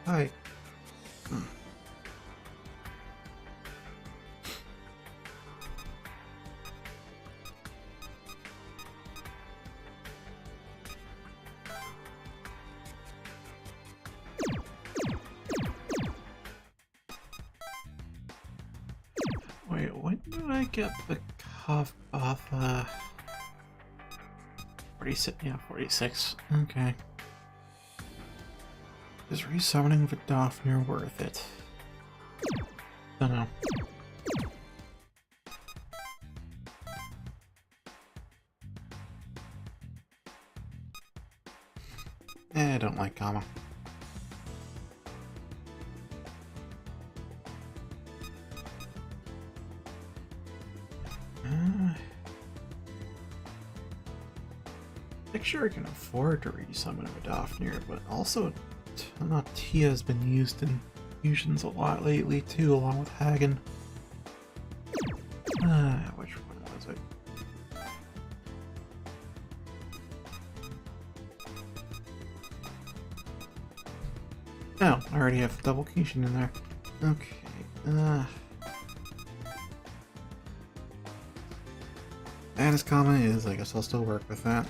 Hi. Wait, when did I get the cuff off? 46. Yeah, 46. Okay. Is resummoning Vidofnir worth it? Dunno. I don't like Gamma. I'm sure I can afford to resummon Vidofnir, but also Tia has been used in fusions a lot lately too, along with Hagen. Which one was it? Oh, I already have double Kishin in there. Okay, and his comma is, I guess I'll still work with that.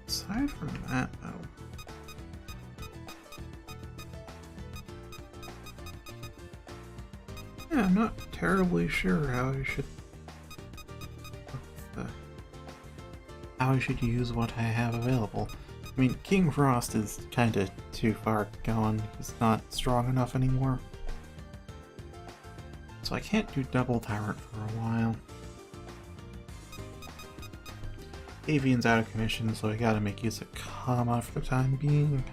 Aside from that, though. Yeah, I'm not terribly sure how I should use what I have available. I mean, King Frost is kinda too far gone. He's not strong enough anymore. So I can't do double Tyrant for a while. Avian's out of commission, so I gotta make use of Kama for the time being.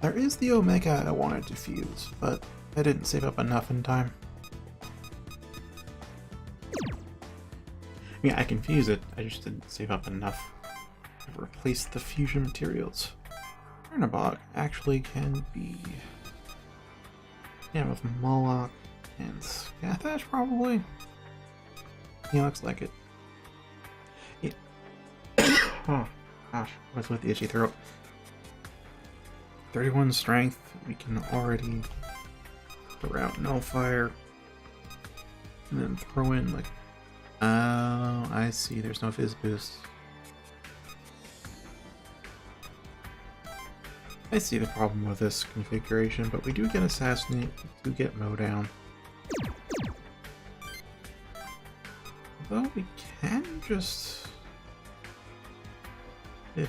There is the Omega I wanted to fuse, but I didn't save up enough in time. I mean, I can fuse it, I just didn't save up enough to replace the fusion materials. Chernobog actually can be... yeah, with Moloch and Scathash, probably? Yeah, looks like it. Oh, gosh, what's with the itchy throat? 31 strength, we can already throw out Nullfire. And then throw in, like... oh, I see, there's no Fizz Boost. I see the problem with this configuration, but we do get Assassinate, we do get Mowdown. Although we can just... does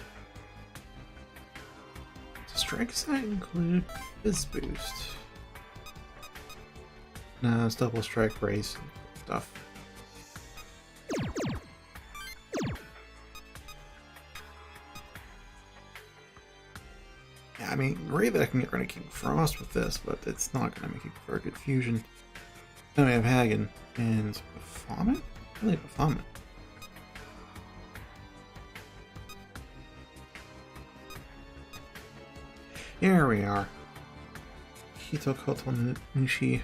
Strike Set include Fizz Boost? No, it's double Strike Race and stuff. Yeah, I mean, great that I can get rid of King Frost with this, but it's not going to make it for a good fusion. Then we have Hagen and Baphomet? Really, Baphomet. Here we are. Hito Koto Nushi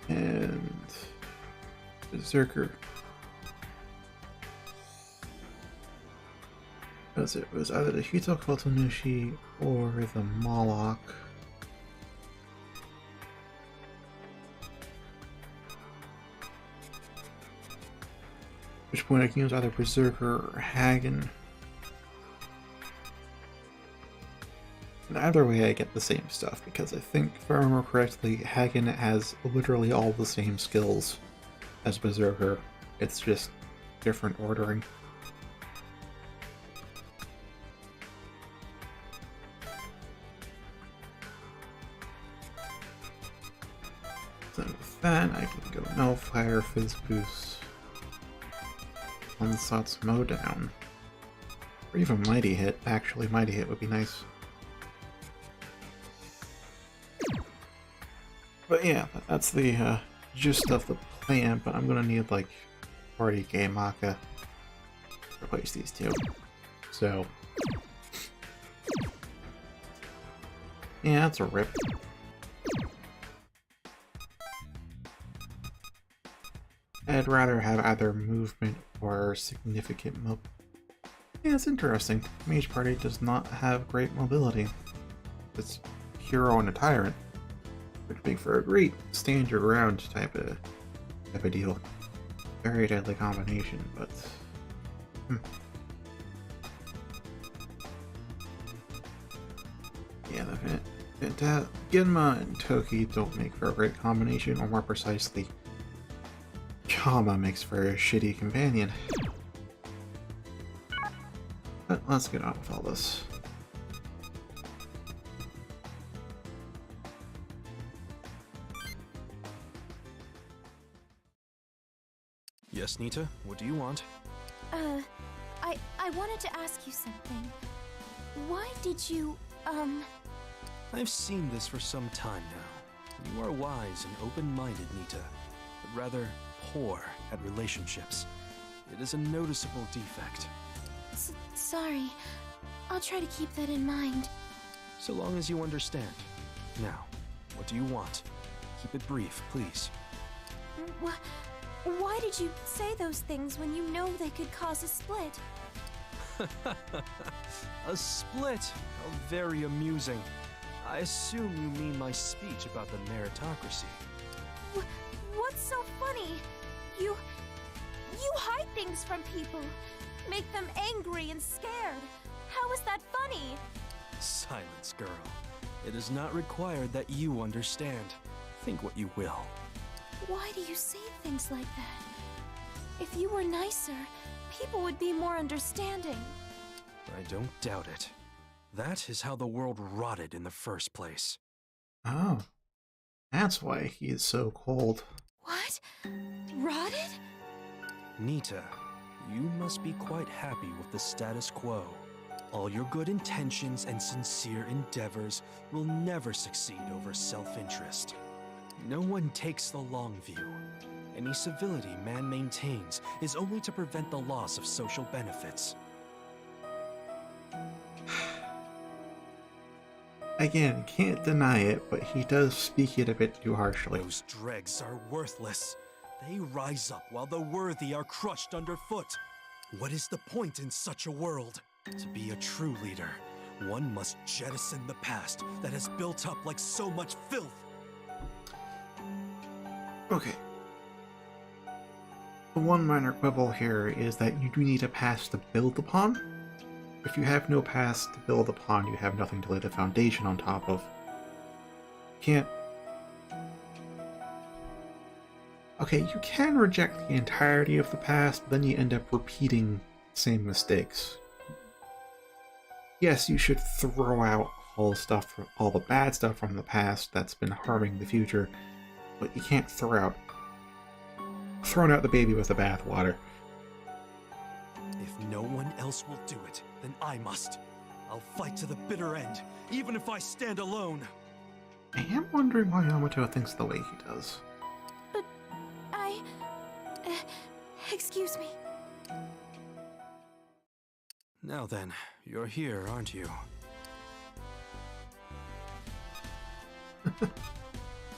and Berserker. It was either the Hito Koto Nushi or the Moloch. At which point I can use either Berserker or Hagen. And either way I get the same stuff, because I think, if I remember correctly, Hagen has literally all the same skills as Berserker. It's just different ordering. So with that, I can go Nullfire, Fizz Boost, Onslaught's Mowdown, or even Mighty Hit. Actually, Mighty Hit would be nice. But yeah, that's the gist of the plan, but I'm gonna need like 40k Maka to replace these two. So yeah, that's a rip. I'd rather have either movement or significant Yeah, it's interesting. Mage Party does not have great mobility. It's Hero and a Tyrant, which make for a great stand your ground type of deal. Very deadly combination, but yeah, Genma and Toki don't make for a great combination, or more precisely, Kama makes for a shitty companion. But let's get on with all this. Yes, Nita? What do you want? I wanted to ask you something. Why did you, I've seen this for some time now. You are wise and open-minded, Nita, but rather poor at relationships. It is a noticeable defect. Sorry. I'll try to keep that in mind. So long as you understand. Now, what do you want? Keep it brief, please. Why did you say those things when you know they could cause a split? A split? How very amusing. I assume you mean my speech about the meritocracy. What's so funny? You hide things from people. Make them angry and scared. How is that funny? Silence, girl. It is not required that you understand. Think what you will. Why do you say things like that? If you were nicer, people would be more understanding. I don't doubt it. That is how the world rotted in the first place. Oh, that's why he is so cold. What? Rotted? Nita, you must be quite happy with the status quo. All your good intentions and sincere endeavors will never succeed over self-interest. No one takes the long view. Any civility man maintains is only to prevent the loss of social benefits. Again, can't deny it, but he does speak it a bit too harshly. Those dregs are worthless. They rise up while the worthy are crushed underfoot. What is the point in such a world? To be a true leader, one must jettison the past that has built up like so much filth. Okay. The one minor quibble here is that you do need a past to build upon. If you have no past to build upon, you have nothing to lay the foundation on top of. Can't... Okay, you can reject the entirety of the past, but then you end up repeating the same mistakes. Yes, you should throw out all the bad stuff from the past that's been harming the future, but you can't throw out the baby with the bathwater. If no one else will do it, then I must. I'll fight to the bitter end, even if I stand alone. I am wondering why Yamato thinks the way he does. But excuse me. Now then, you're here, aren't you?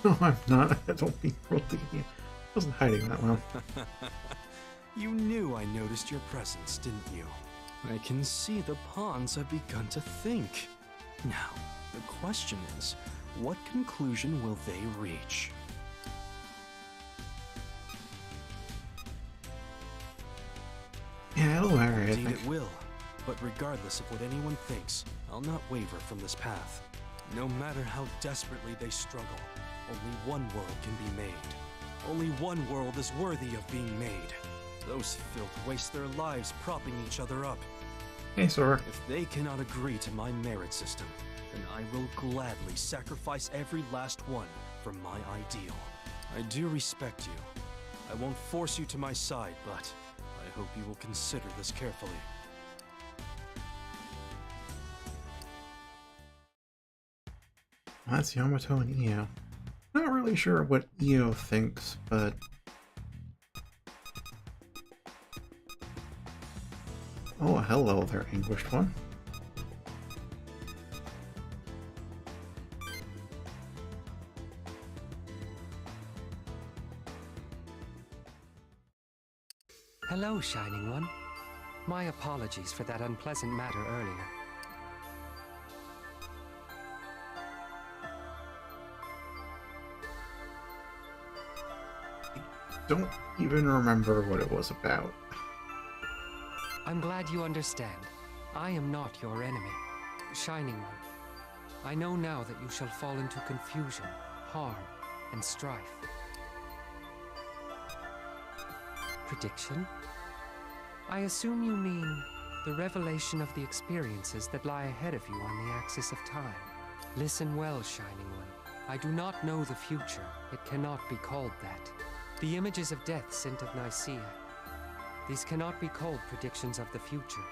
No, I'm not. I don't mean cruelty. I wasn't hiding that well. You knew I noticed your presence, didn't you? I can see the pawns have begun to think. Now, the question is, what conclusion will they reach? Yeah, it'll vary, I Indeed think. it will. But regardless of what anyone thinks, I'll not waver from this path. No matter how desperately they struggle, only one world can be made. Only one world is worthy of being made. Those filth waste their lives propping each other up. Hey, Sora. If they cannot agree to my merit system, then I will gladly sacrifice every last one for my ideal. I do respect you. I won't force you to my side, but I hope you will consider this carefully. That's Yamato and Io. Not really sure what Io thinks, but... Oh, hello there, Anguished One. Hello, Shining One. My apologies for that unpleasant matter earlier. Don't even remember what it was about. I'm glad you understand. I am not your enemy. Shining One, I know now that you shall fall into confusion, harm, and strife. Prediction? I assume you mean the revelation of the experiences that lie ahead of you on the axis of time. Listen well, Shining One. I do not know the future. It cannot be called that. The images of death sent of Nicaea. These cannot be called predictions of the future.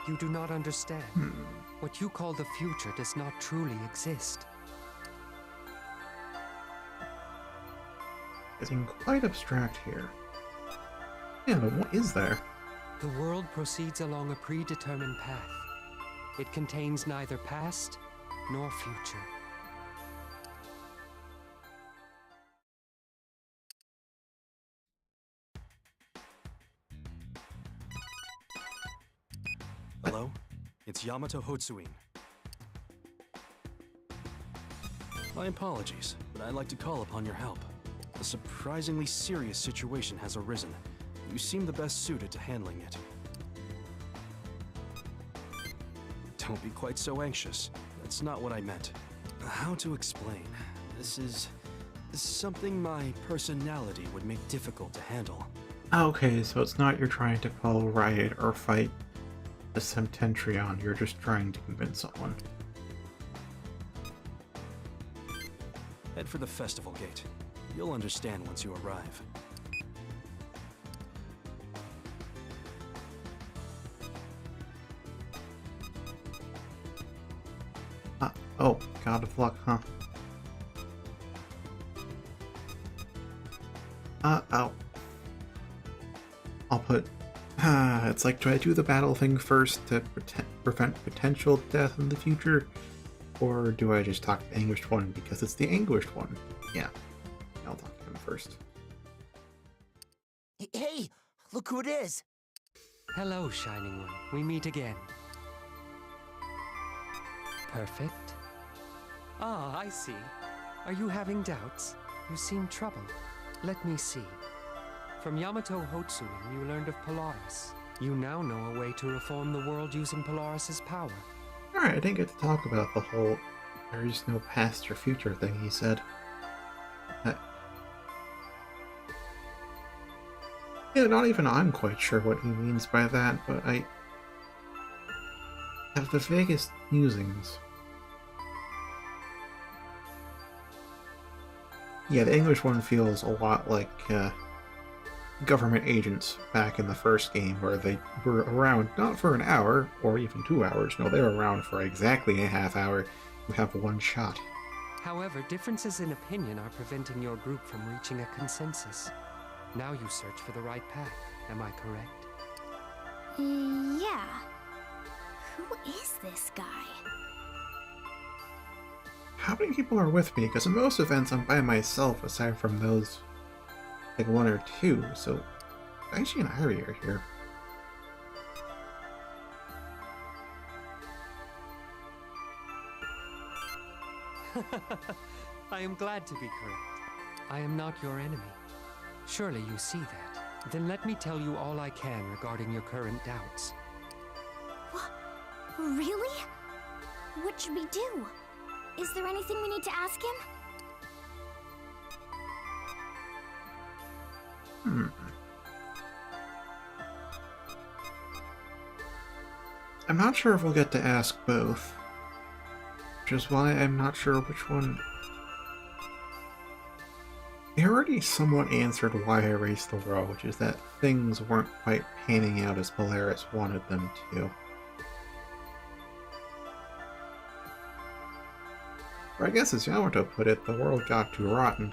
You do not understand. What you call the future does not truly exist. Getting quite abstract here. Yeah, but what is there? The world proceeds along a predetermined path. It contains neither past nor future. Hello? It's Yamato Hotsuin. My apologies, but I'd like to call upon your help. A surprisingly serious situation has arisen. You seem the best suited to handling it. Don't be quite so anxious. That's not what I meant. How to explain? This is something my personality would make difficult to handle. Okay, so it's not you're trying to call a riot or fight a Septentrion, you're just trying to convince someone. Head for the festival gate. You'll understand once you arrive. Oh, God of Luck, huh? Oh. I'll put... it's like, do I do the battle thing first to prevent potential death in the future? Or do I just talk to the Anguished One because it's the Anguished One? Yeah, I'll talk to him first. Hey, look who it is! Hello, Shining One. We meet again. Perfect. Ah, I see. Are you having doubts? You seem troubled. Let me see. From Yamato Hotsuin, you learned of Polaris. You now know a way to reform the world using Polaris's power. Alright, I didn't get to talk about the whole there is no past or future thing he said. Yeah, not even I'm quite sure what he means by that, but I have the vaguest musings. Yeah, the English one feels a lot like government agents back in the first game, where they were around not for an hour or even 2 hours. No, they were around for exactly a half hour. You have one shot. However, differences in opinion are preventing your group from reaching a consensus. Now you search for the right path. Am I correct? Yeah. Who is this guy? How many people are with me? Because in most events I'm by myself, aside from those, like 1 or 2, so Daichi and Irie are here. I am glad to be correct. I am not your enemy. Surely you see that. Then let me tell you all I can regarding your current doubts. Really? What should we do? Is there anything we need to ask him? I'm not sure if we'll get to ask both, which is why I'm not sure which one. I already somewhat answered why I erased the row, which is that things weren't quite panning out as Polaris wanted them to. Or I guess as Yamato put it, the world got too rotten.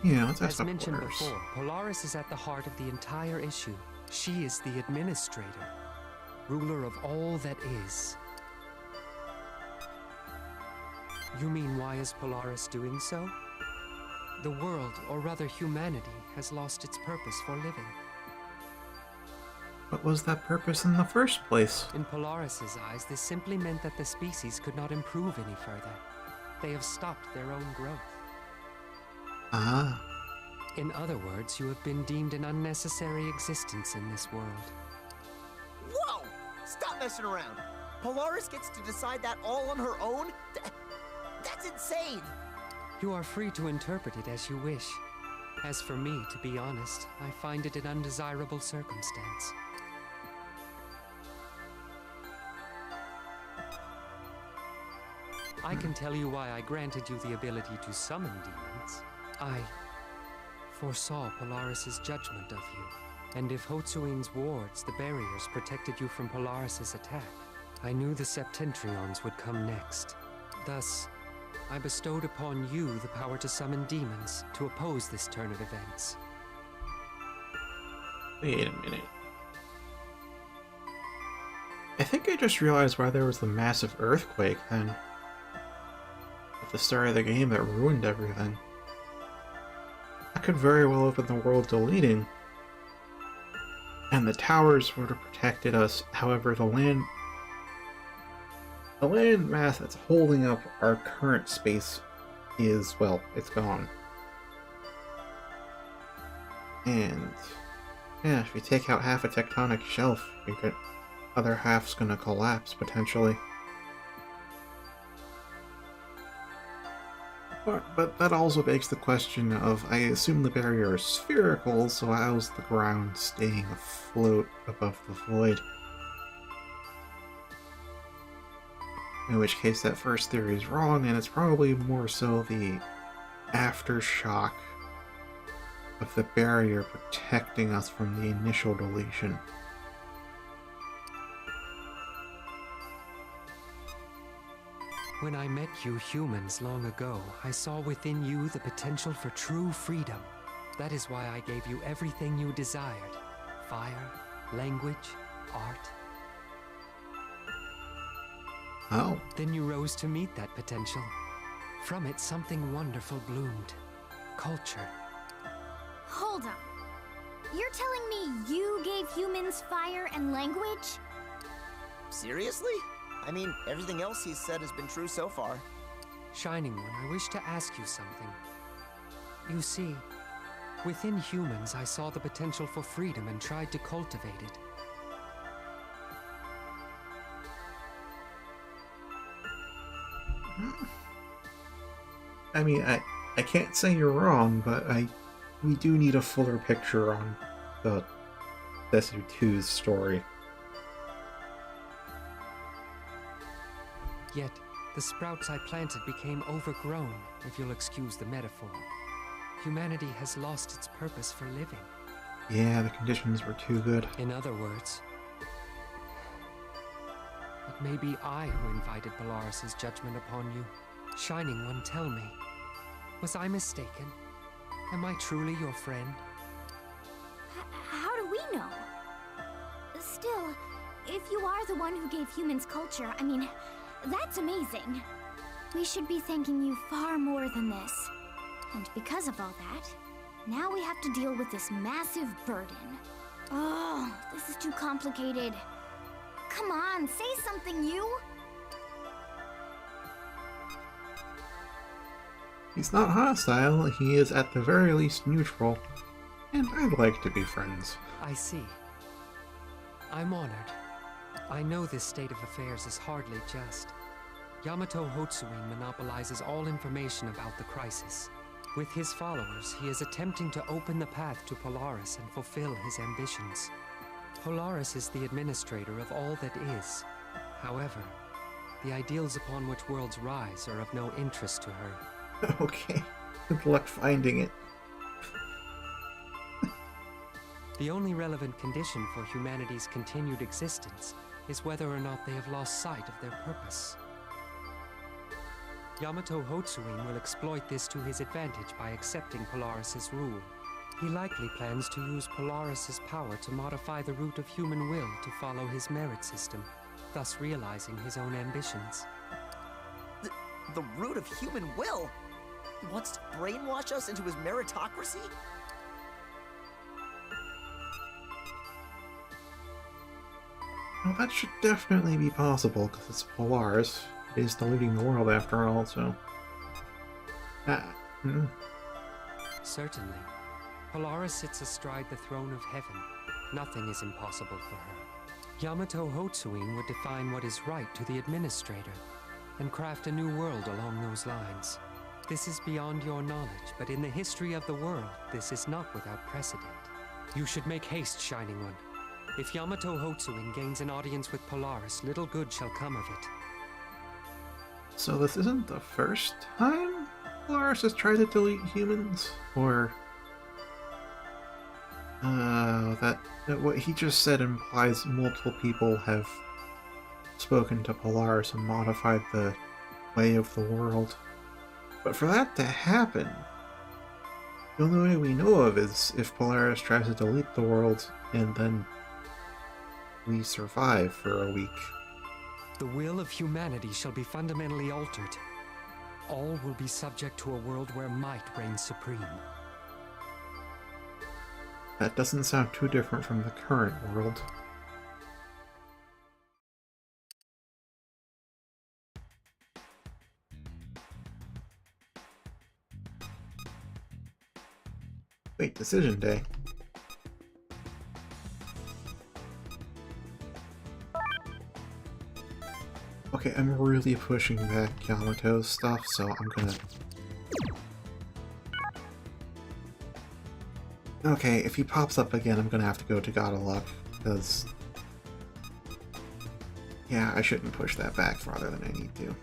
Yeah, let's ask As about mentioned Polaris. before, Polaris is at the heart of the entire issue. She is the administrator, ruler of all that is. You mean why is Polaris doing so? The world, or rather humanity, has lost its purpose for living. What was that purpose in the first place? In Polaris's eyes, this simply meant that the species could not improve any further. They have stopped their own growth. Ah. In other words, you have been deemed an unnecessary existence in this world. Whoa! Stop messing around. Polaris gets to decide that all on her own? That's insane! You are free to interpret it as you wish. As for me, to be honest, I find it an undesirable circumstance. I can tell you why I granted you the ability to summon demons. I foresaw Polaris's judgment of you, and if Hotsuin's wards, the barriers, protected you from Polaris's attack, I knew the Septentrions would come next. Thus, I bestowed upon you the power to summon demons to oppose this turn of events. Wait a minute. I think I just realized why there was the massive earthquake then. At the start of the game that ruined everything. That could very well have been the world deleting. And the towers would have protected us. However, the land mass that's holding up our current space is, well, it's gone. And yeah, if you take out half a tectonic shelf, your other half's gonna collapse potentially. But that also begs the question of, I assume the barrier is spherical, so how's the ground staying afloat above the void? In which case that first theory is wrong, and it's probably more so the aftershock of the barrier protecting us from the initial deletion. When I met you humans long ago, I saw within you the potential for true freedom. That is why I gave you everything you desired. Fire, language, art. Oh. Then you rose to meet that potential. From it, something wonderful bloomed. Culture. Hold on. You're telling me you gave humans fire and language? Seriously? I mean, everything else he's said has been true so far. Shining One, I wish to ask you something. You see, within humans I saw the potential for freedom and tried to cultivate it. I mean, I can't say you're wrong, but we do need a fuller picture on the Desu 2's story. Yet, the sprouts I planted became overgrown, if you'll excuse the metaphor. Humanity has lost its purpose for living. Yeah, the conditions were too good. In other words, it may be I who invited Polaris's judgment upon you. Shining One, tell me, was I mistaken? Am I truly your friend? How do we know? Still, if you are the one who gave humans culture, I mean, that's amazing. We should be thanking you far more than this. And because of all that, now we have to deal with this massive burden. Oh, this is too complicated. Come on, say something, you! He's not hostile, he is at the very least neutral, and I'd like to be friends. I see. I'm honored. I know this state of affairs is hardly just. Yamato Hotsuin monopolizes all information about the crisis. With his followers, he is attempting to open the path to Polaris and fulfill his ambitions. Polaris is the administrator of all that is. However, the ideals upon which worlds rise are of no interest to her. Okay, good luck finding it. The only relevant condition for humanity's continued existence is whether or not they have lost sight of their purpose. Yamato Hotsuin will exploit this to his advantage by accepting Polaris's rule. He likely plans to use Polaris's power to modify the root of human will to follow his merit system, thus realizing his own ambitions. The root of human will? wants to brainwash us into his meritocracy? Well, that should definitely be possible, because it's Polaris. It is diluting the world after all, so... Certainly. Polaris sits astride the throne of heaven. Nothing is impossible for her. Yamato Hotsuin would define what is right to the administrator, and craft a new world along those lines. This is beyond your knowledge, but in the history of the world, this is not without precedent. You should make haste, Shining One. If Yamato Hotsuin gains an audience with Polaris, little good shall come of it. So this isn't the first time Polaris has tried to delete humans? Or... that what he just said implies multiple people have spoken to Polaris and modified the way of the world. But for that to happen, the only way we know of is if Polaris tries to delete the world and then we survive for a week. The will of humanity shall be fundamentally altered. All will be subject to a world where might reigns supreme. That doesn't sound too different from the current world. Wait, decision day. Okay, I'm really pushing back Yamato's stuff, so I'm gonna... Okay, if he pops up again, I'm gonna have to go to God of Luck, because... Yeah, I shouldn't push that back farther than I need to.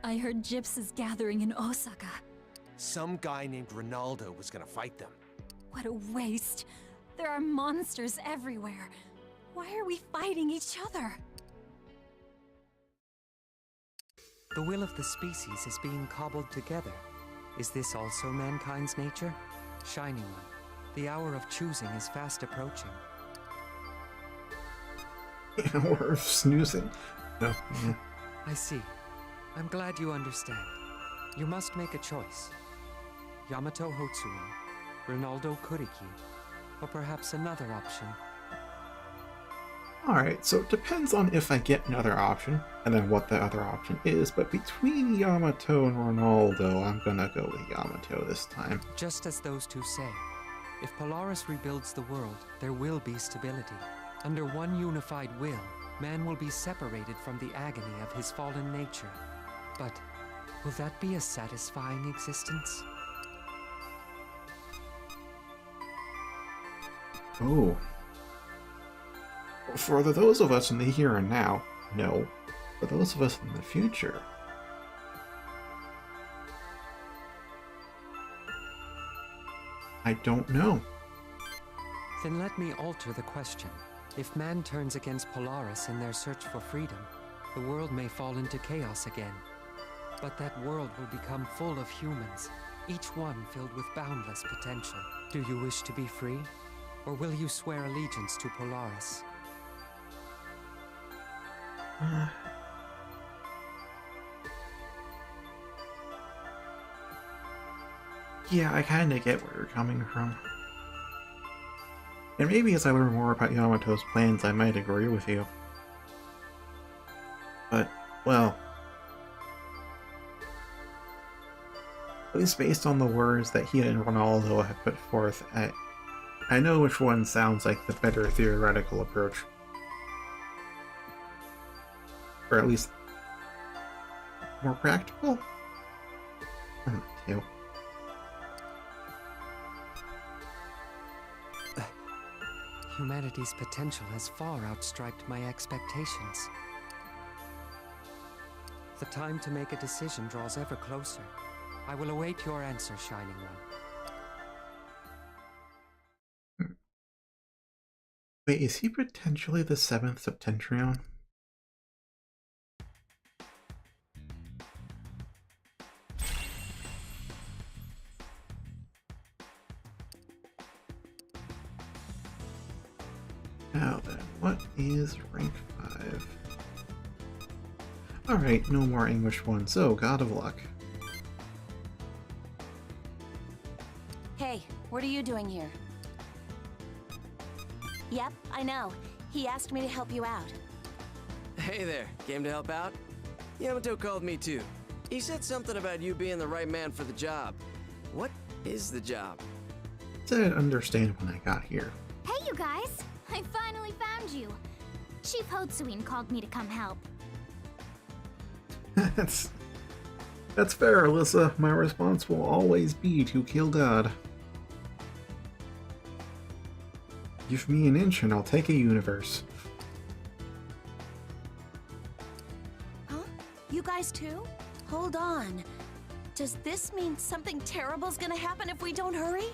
I heard Gyps is gathering in Osaka. Some guy named Ronaldo was gonna fight them. What a waste. There are monsters everywhere. Why are we fighting each other? The will of the species is being cobbled together. Is this also mankind's nature? Shining One, the hour of choosing is fast approaching. Hour of snoozing? No, yeah. I see. I'm glad you understand. You must make a choice. Yamato Hotsuin, Ronaldo Kuriki, or perhaps another option. Alright, so it depends on if I get another option, and then what the other option is, but between Yamato and Ronaldo, I'm gonna go with Yamato this time. Just as those two say, if Polaris rebuilds the world, there will be stability. Under one unified will, man will be separated from the agony of his fallen nature. But will that be a satisfying existence? Oh. For those of us in the here and now, no. For those of us in the future... I don't know. Then let me alter the question. If man turns against Polaris in their search for freedom, the world may fall into chaos again. But that world will become full of humans, each one filled with boundless potential. Do you wish to be free? Or will you swear allegiance to Polaris? Yeah, I kinda get where you're coming from. And maybe as I learn more about Yamato's plans, I might agree with you. But, well... at least based on the words that he and Ronaldo have put forth, I know which one sounds like the better theoretical approach. Or at least... more practical? Too. Humanity's potential has far outstriped my expectations. The time to make a decision draws ever closer. I will await your answer, Shining One. Wait, is he potentially the 7th Septentrion? Now then, what is rank 5? Alright, no more English ones. So, God of Luck. Hey, what are you doing here? Yep, I know. He asked me to help you out. Hey there, came to help out? Yamato called me too. He said something about you being the right man for the job. What is the job? Didn't understand when I got here. Hey, you guys! I finally found you. Chief Hotsuin called me to come help. That's fair, Alyssa. My response will always be to kill God. Give me an inch and I'll take a universe. Huh? You guys too? Hold on. Does this mean something terrible's gonna happen if we don't hurry?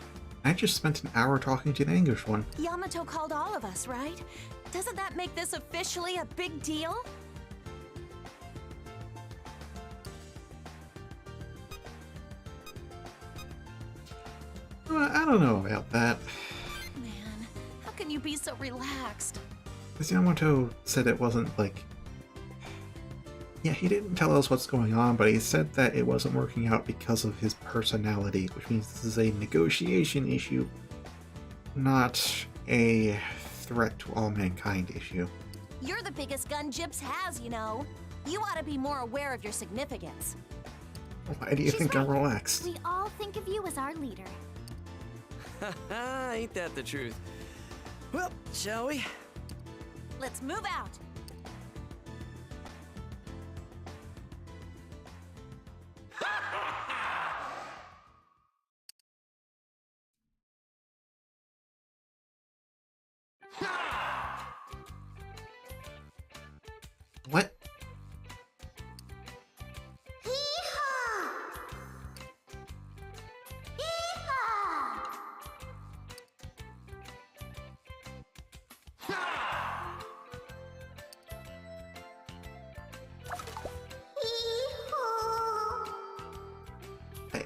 I just spent an hour talking to the English one. Yamato called all of us, right? Doesn't that make this officially a big deal? I don't know about that. Man, how can you be so relaxed? Because Yamato said it wasn't like... Yeah, he didn't tell us what's going on, but he said that it wasn't working out because of his personality, which means this is a negotiation issue, not a threat to all mankind issue. You're the biggest gun Gyps has, you know. You ought to be more aware of your significance. Why do you She's think I'm right. relaxed? We all think of you as our leader. Ain't that the truth? Well, shall we? Let's move out. What? Hey.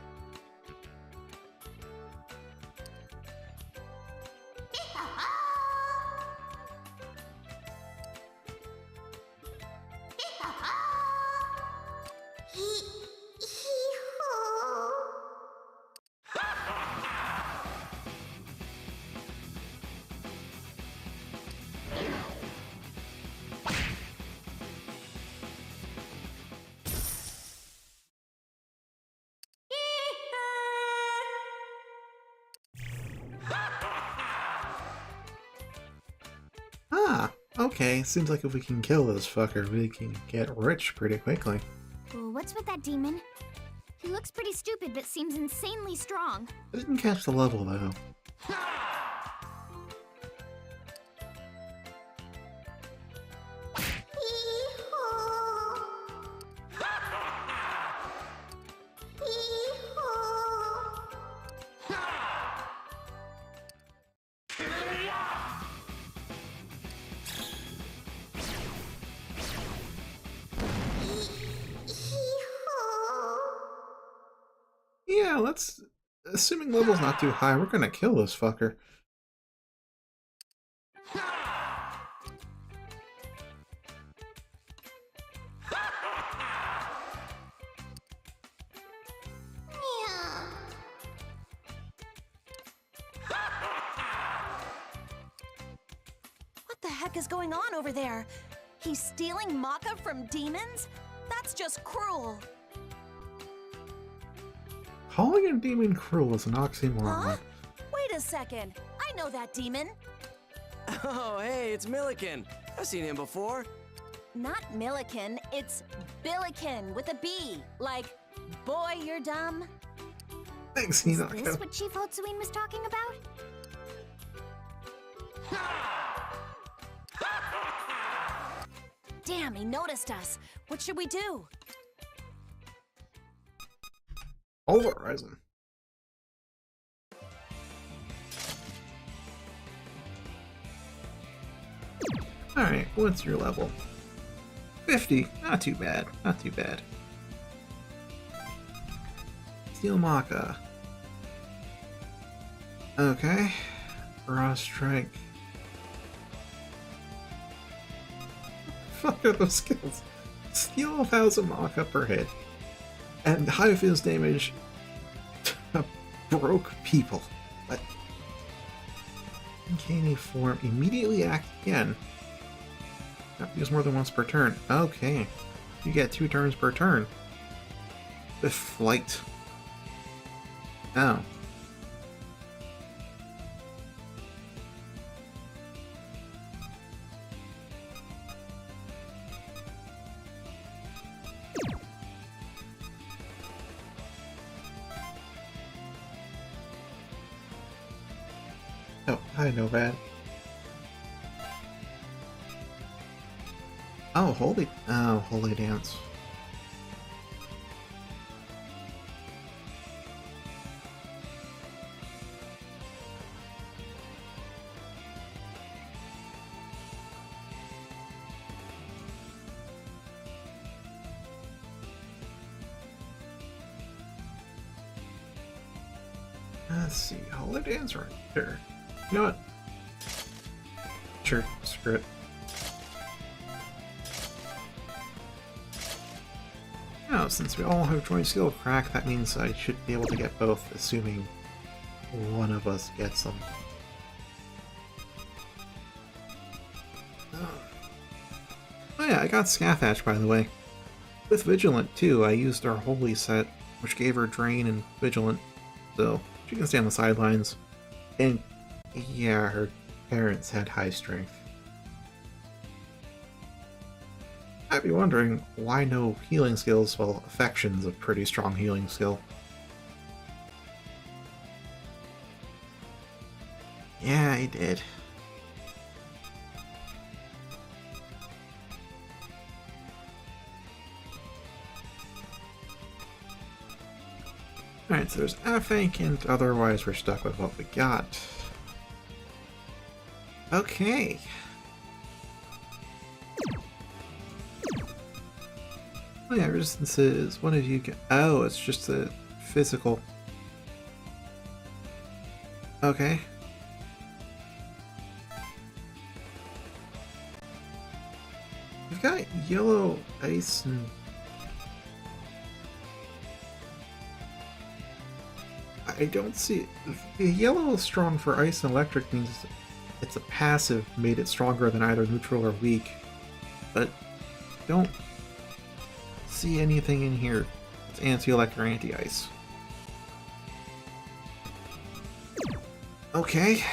Ah, okay. Seems like if we can kill this fucker, we can get rich pretty quickly. Ooh, what's with that demon? He looks pretty stupid, but seems insanely strong. I didn't catch the level, though. Yeah, let's... Assuming level's not too high, we're gonna kill this fucker. What the heck is going on over there? He's stealing Maka from demons? That's just cruel. Calling a demon cruel is an oxymoron. Huh? Wait a second. I know that demon. Oh, hey, it's Milliken. I've seen him before. Not Milliken, it's Billiken with a B. Like, boy, you're dumb. Thanks, Is Hinako. this what Chief Hotsuin was talking about? Damn, he noticed us. What should we do? Horizon. Alright, what's your level? 50. Not too bad. Not too bad. Steel Maka. Okay. Raw Strike. Fuck are those skills? Steal 1,000 mock-up per hit. And high fizz damage broke people. But uncanny form immediately act again. Not use more than once per turn. Okay. You get 2 turns per turn. With flight. Oh. Oh, hi, Novad. Oh, holy dance. Let's see, holy dance right there. You know what? Sure, screw it. Now, since we all have joint skill crack, that means I should be able to get both, assuming one of us gets them. Oh yeah, I got Scathatch, by the way. With Vigilant, too, I used our Holy set, which gave her Drain and Vigilant, so she can stay on the sidelines. And yeah, her parents had high strength. I'd be wondering, why no healing skills? Well, Affection's a pretty strong healing skill. Yeah, I did. Alright, so there's Affank, and otherwise we're stuck with what we got. Okay. Oh yeah, resistances. What have you got? Oh, it's just a physical. Okay. You've got yellow, ice, and... I don't see... Yellow is strong for ice and electric means it's a passive made it stronger than either neutral or weak. But don't see anything in here that's anti-electric or anti-ice. Okay.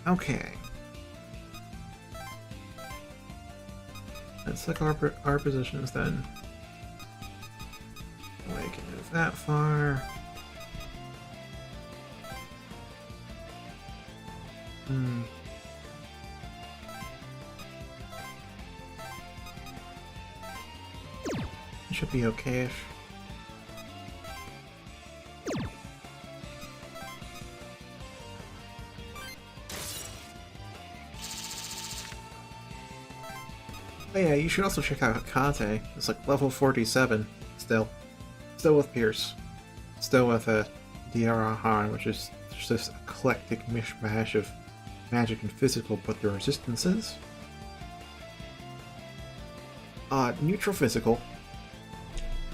Okay. Let's look at our positions then. I can move that far. Should be okay-ish. Oh yeah, you should also check out Hekate. It's like level 47 still. Still with Pierce. Still with Daric, which is just this eclectic mishmash of magic and physical, but their resistances. Neutral physical.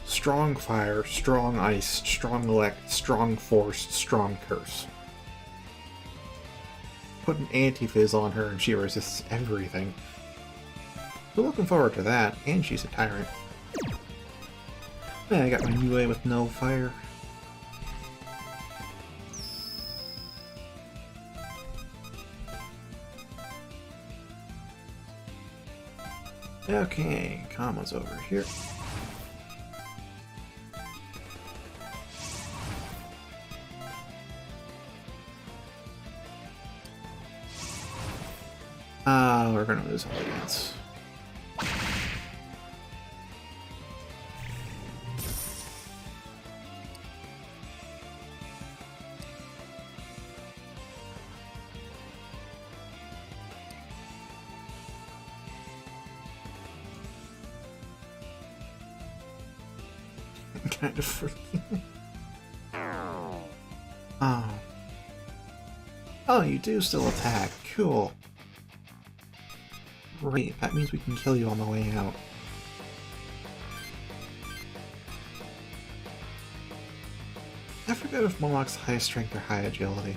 Strong fire, strong ice, strong elect, strong force, strong curse. Put an anti-fizz on her and she resists everything. So looking forward to that, and she's a tyrant. Yeah, I got my new way with no fire. Okay, Kama's over here. We're gonna lose all against. Kind of freaking. Oh. Oh, you do still attack. Cool. Great, that means we can kill you on the way out. I forget if Moloch's high strength or high agility.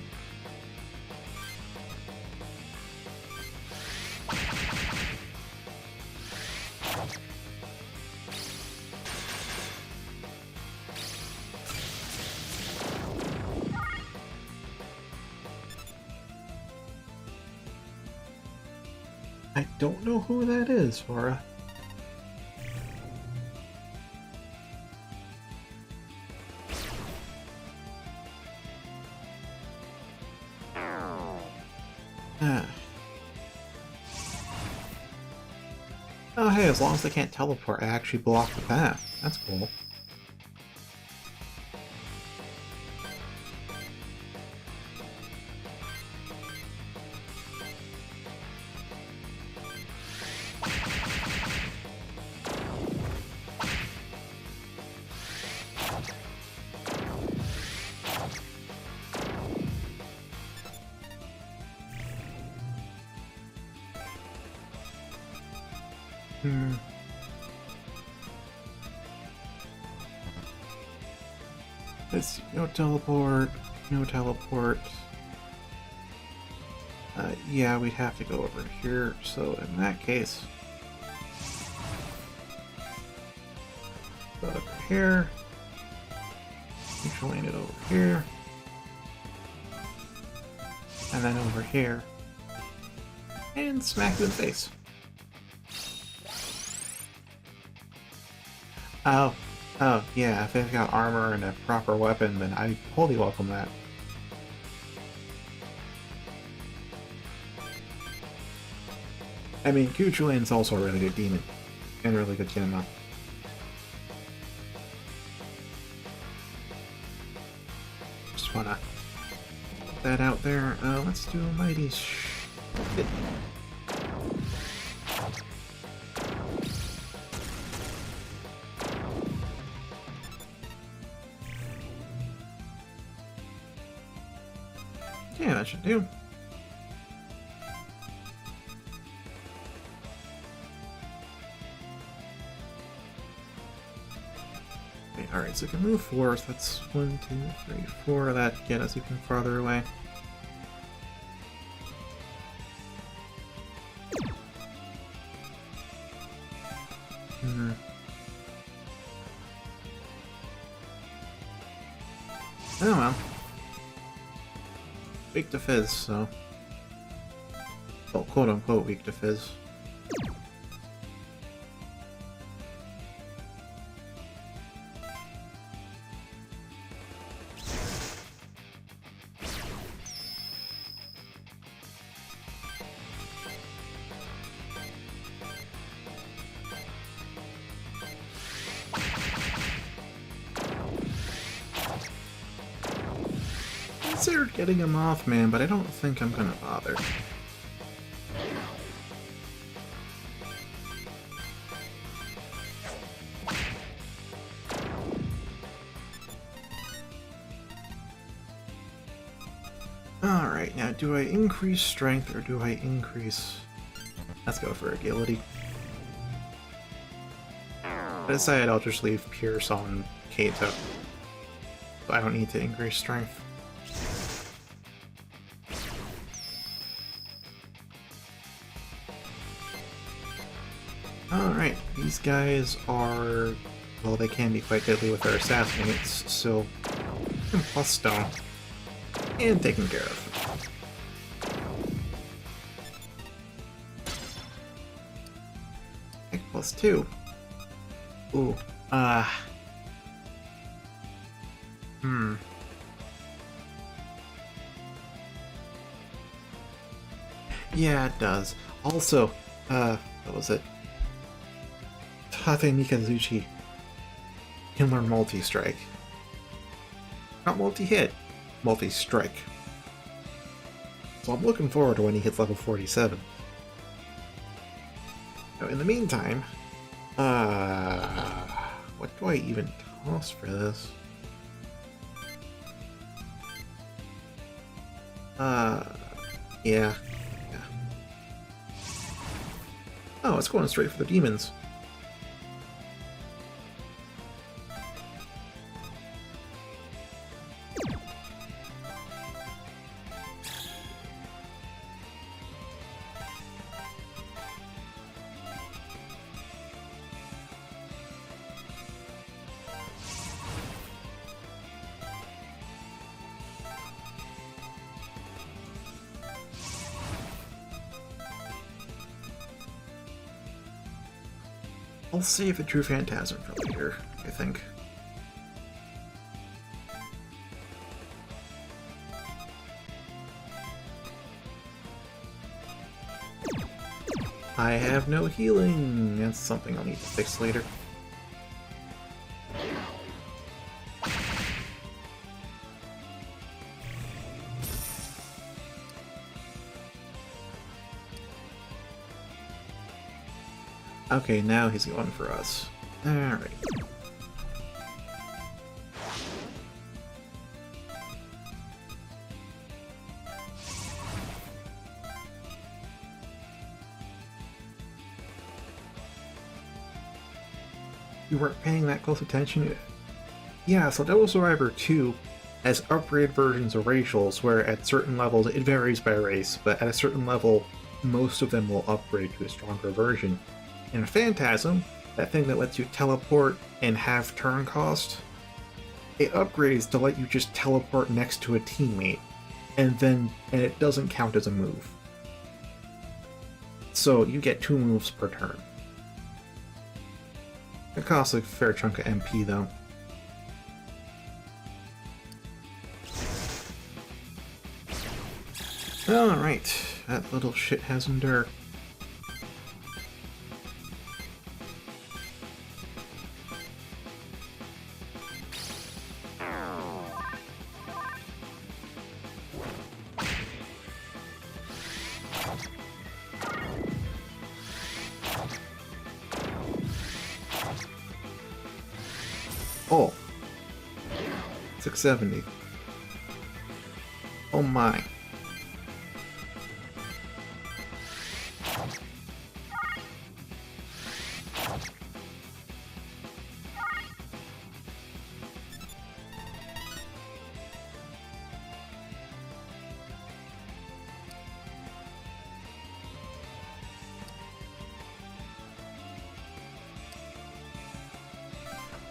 I don't know who that is, Sora. Oh hey, as long as they can't teleport, I actually block the path. That's cool. Let's see, no teleport, no teleport. Yeah, we'd have to go over here, so in that case... go over here. Neutral it over here. And then over here. And smack it in the face. Oh, yeah, if they've got armor and a proper weapon, then I wholly welcome that. I mean, Gujuin's also a really good demon. And a really good Kinema. Just wanna put that out there. Let's do a mighty shit. Yeah, that should do. Okay, alright, so we can move forward. So that's 1, 2, 3, 4. That get us even farther away. Oh well. Weak to Fizz, so... well, quote-unquote weak to Fizz. I considered getting a Mothman, but I don't think I'm gonna bother. Alright, now do I increase strength or do I increase... let's go for agility. I decided I'll just leave Pierce on Kato. So I don't need to increase strength. Alright, these guys are... well, they can be quite deadly with their assassinates, so... plus stone. And taken care of. Egg plus 2. Ooh, yeah, it does. Also, what was it? Tate Mikazuchi can learn multi-strike. Not multi-hit, multi-strike. So I'm looking forward to when he hits level 47. Now, in the meantime, what do I even toss for this? Yeah. Oh, it's going straight for the demons. I'll save the True Phantasm for later, I think. I have no healing. That's something I'll need to fix later. Okay, now he's going for us. Alright. You weren't paying that close attention? Yeah, so Devil Survivor 2 has upgrade versions of racials where at certain levels, it varies by race, but at a certain level, most of them will upgrade to a stronger version. In Phantasm, that thing that lets you teleport and have turn cost, it upgrades to let you just teleport next to a teammate, and it doesn't count as a move. So you get 2 moves per turn. It costs a fair chunk of MP though. Alright, that little shit has endured. Oh, 670. Oh my.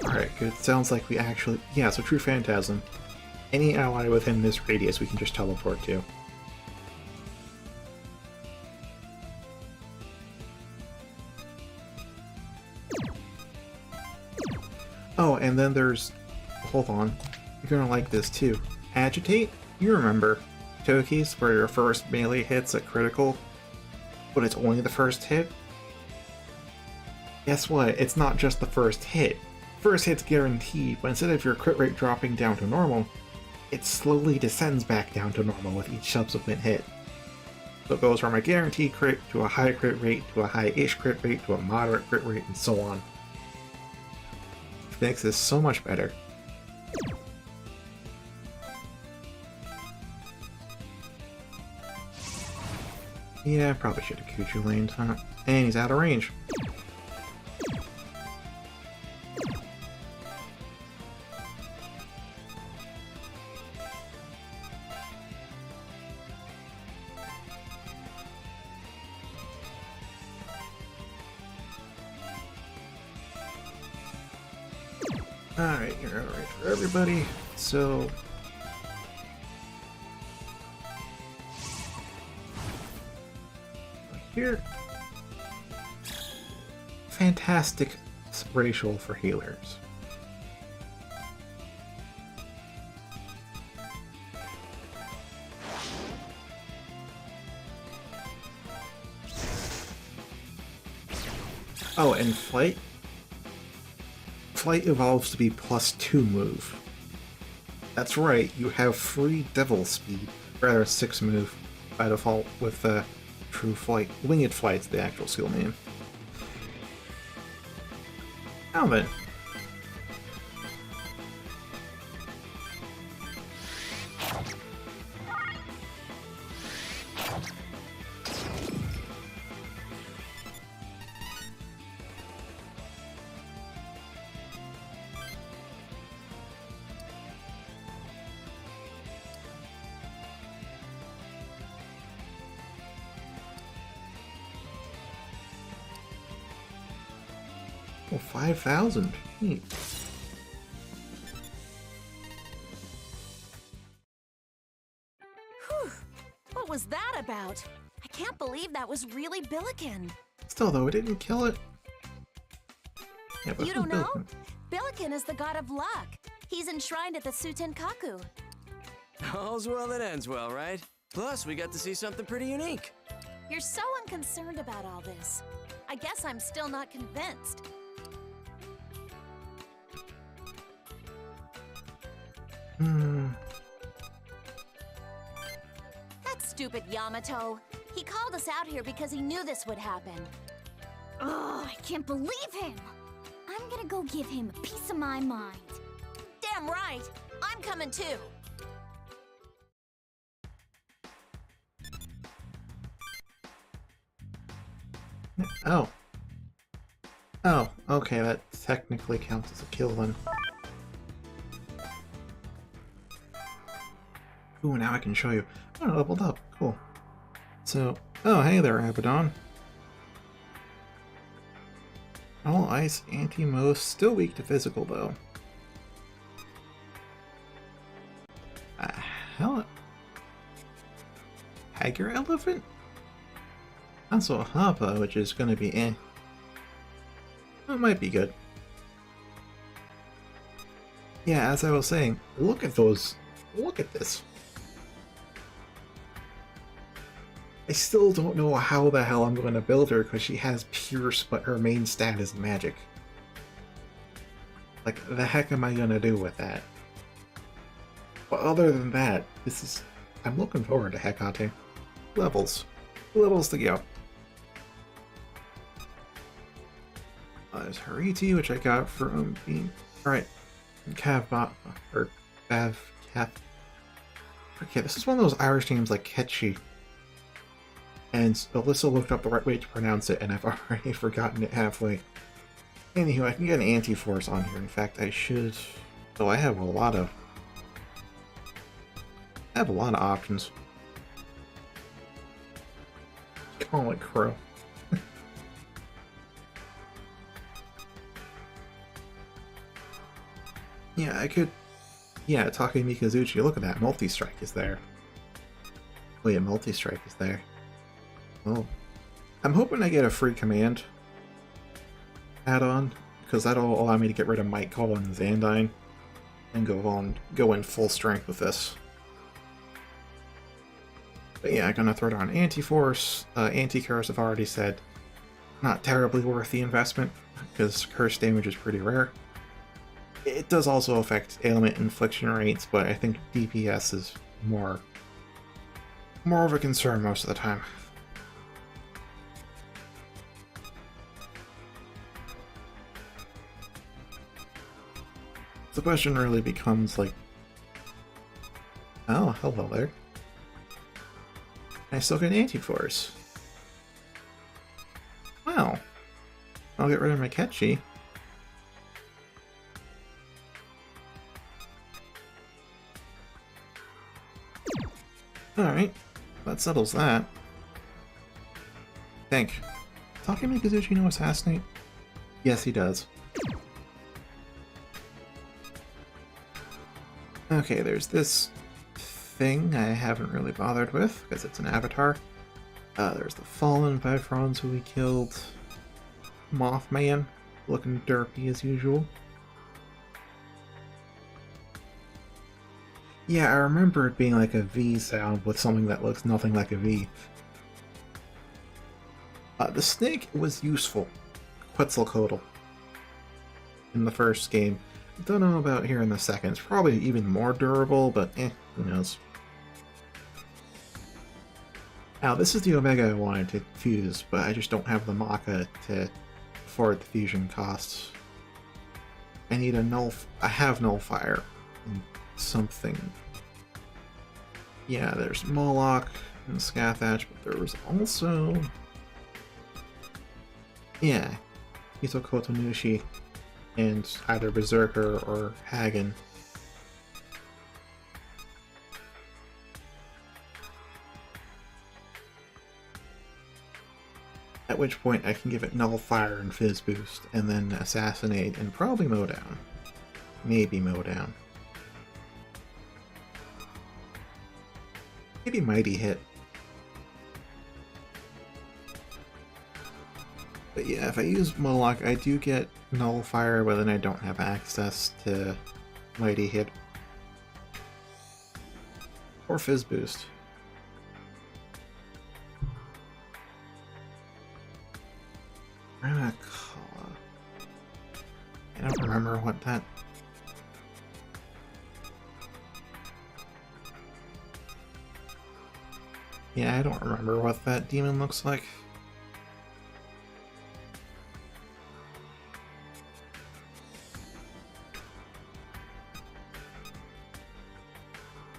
Alright, good. Sounds like we actually... Yeah, so True Phantasm. Any ally within this radius we can just teleport to. Oh, and then there's... Hold on. You're gonna like this too. Agitate? You remember. Toki's, where your first melee hit's a critical, but it's only the first hit? Guess what? It's not just the first hit. First hit's guaranteed, but instead of your crit rate dropping down to normal, it slowly descends back down to normal with each subsequent hit. So it goes from a guaranteed crit to a high crit rate to a high-ish crit rate to a moderate crit rate and so on. Which makes this so much better. Yeah, I probably should have Kuchu laned, huh? And he's out of range. Alright, you're out of range for everybody, so... Here. Fantastic racial for healers. Oh, and Flight? Flight evolves to be +2 move. That's right, you have free Devil Speed, rather 6 move by default with True Flight. Winged Flight's the actual skill name. Now then. Oh, 5,000. Neat. Whew. What was that about? I can't believe that was really Billiken. Still though, it didn't kill it. Yeah, but You who's don't know? Billiken? Billiken is the god of luck. He's enshrined at the Sutenkaku. All's well that ends well, right? Plus, we got to see something pretty unique. You're so unconcerned about all this. I guess I'm still not convinced. That stupid Yamato. He called us out here because he knew this would happen. Oh, I can't believe him! I'm gonna go give him a piece of my mind. Damn right. I'm coming too. Oh. Oh, okay, that technically counts as a kill then. Ooh, now I can show you. Oh, I leveled up. Cool. So, oh, hey there, Abaddon. All ice, anti-most, still weak to physical, though. Hell... Tiger Elephant? Also a Hoppa, which is gonna be eh. It might be good. Yeah, as I was saying, look at those... Look at this. I still don't know how the hell I'm going to build her because she has Pierce, but her main stat is Magic. Like, the heck am I going to do with that? But other than that, this is... I'm looking forward to Hecate. Levels. Levels to go. There's Hariti, which I got from being... Alright. Cavbot... Or... Bav... Cav... Okay, this is one of those Irish names like Ketchy. And Alyssa looked up the right way to pronounce it, and I've already forgotten it halfway. Anywho, I can get an anti-force on here. In fact, I should... Oh, I have a lot of... options. Call it Crow. Yeah, I could... Yeah, Take Mikazuchi, look at that. Multi-strike is there. Wait, multi-strike is there. Oh. I'm hoping I get a free command add-on, because that'll allow me to get rid of Might Call and Zandine, and go in full strength with this. But yeah, I'm gonna throw down Anti-Force. Anti-Curse, I've already said, not terribly worth the investment, because curse damage is pretty rare. It does also affect ailment infliction rates, but I think DPS is more of a concern most of the time. The question really becomes like, oh, hello there. I still get Anti-Force. Well, I'll get rid of my Ketchy. Alright, that settles that. Think. Take Mikazuchi know Assassinate? Yes, he does. Okay, there's this thing I haven't really bothered with, because it's an avatar. There's the Fallen Bifrons who we killed. Mothman, looking derpy as usual. Yeah, I remember it being like a V sound with something that looks nothing like a V. The snake was useful. Quetzalcoatl. In the first game. Don't know about here in the second. It's probably even more durable, but who knows. Now, this is the Omega I wanted to fuse, but I just don't have the Maka to afford the fusion costs. I need a I have Nullfire. And something. Yeah, there's Moloch and Scathach, but there was also... Yeah, Hisokoto Nushi. And either Berserker or Hagen. At which point I can give it Nullfire and Fizz Boost, and then Assassinate, and probably Mow Down. Maybe Mow Down. Maybe Mighty Hit. But yeah, if I use Moloch, I do get Nullifier, but then I don't have access to Mighty Hit. Or Fizz Boost. I don't remember what that... Yeah, I don't remember what that demon looks like.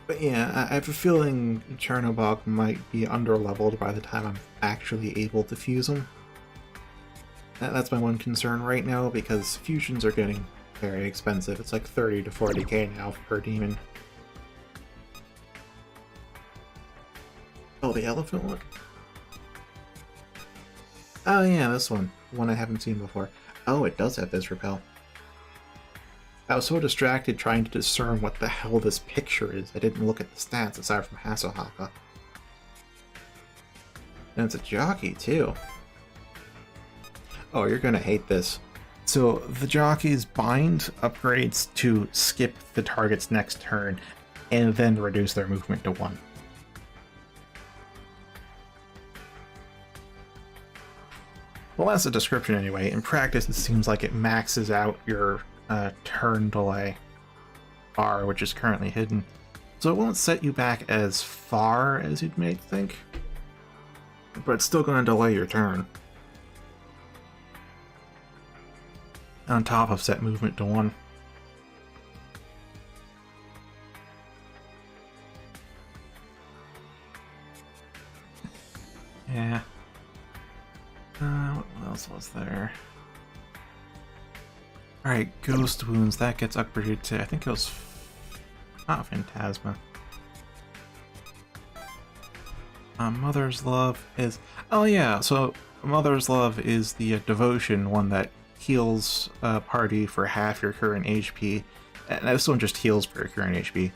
But yeah, I have a feeling Chernobog might be underleveled by the time I'm actually able to fuse them. That's my one concern right now, because fusions are getting very expensive. It's like 30 to 40k now per demon. Oh, the elephant one? Oh yeah, this one. One I haven't seen before. Oh, it does have this repel. I was so distracted trying to discern what the hell this picture is, I didn't look at the stats aside from Hasohaka. And it's a jockey, too. Oh, you're gonna hate this. So, the jockey's bind upgrades to skip the target's next turn, and then reduce their movement to 1. Well, that's the description anyway. In practice, it seems like it maxes out your turn delay bar, which is currently hidden. So it won't set you back as far as you may think, but it's still going to delay your turn. On top of set movement to 1. Yeah. What else was there? Alright, Ghost Wounds, that gets upgraded to, I think it was not Phantasma. Mother's Love is... Oh yeah, so Mother's Love is the Devotion one that heals a party for half your current HP. And this one just heals for your current HP.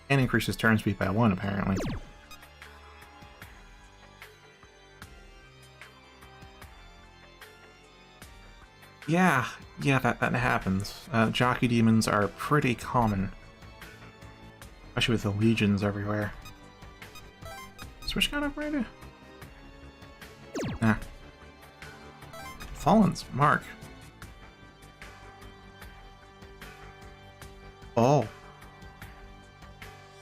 And increases turn speed by 1, apparently. Yeah, that happens. Jockey demons are pretty common. Especially with the legions everywhere. Switch got upgraded? Nah. Fallen's Mark. Oh.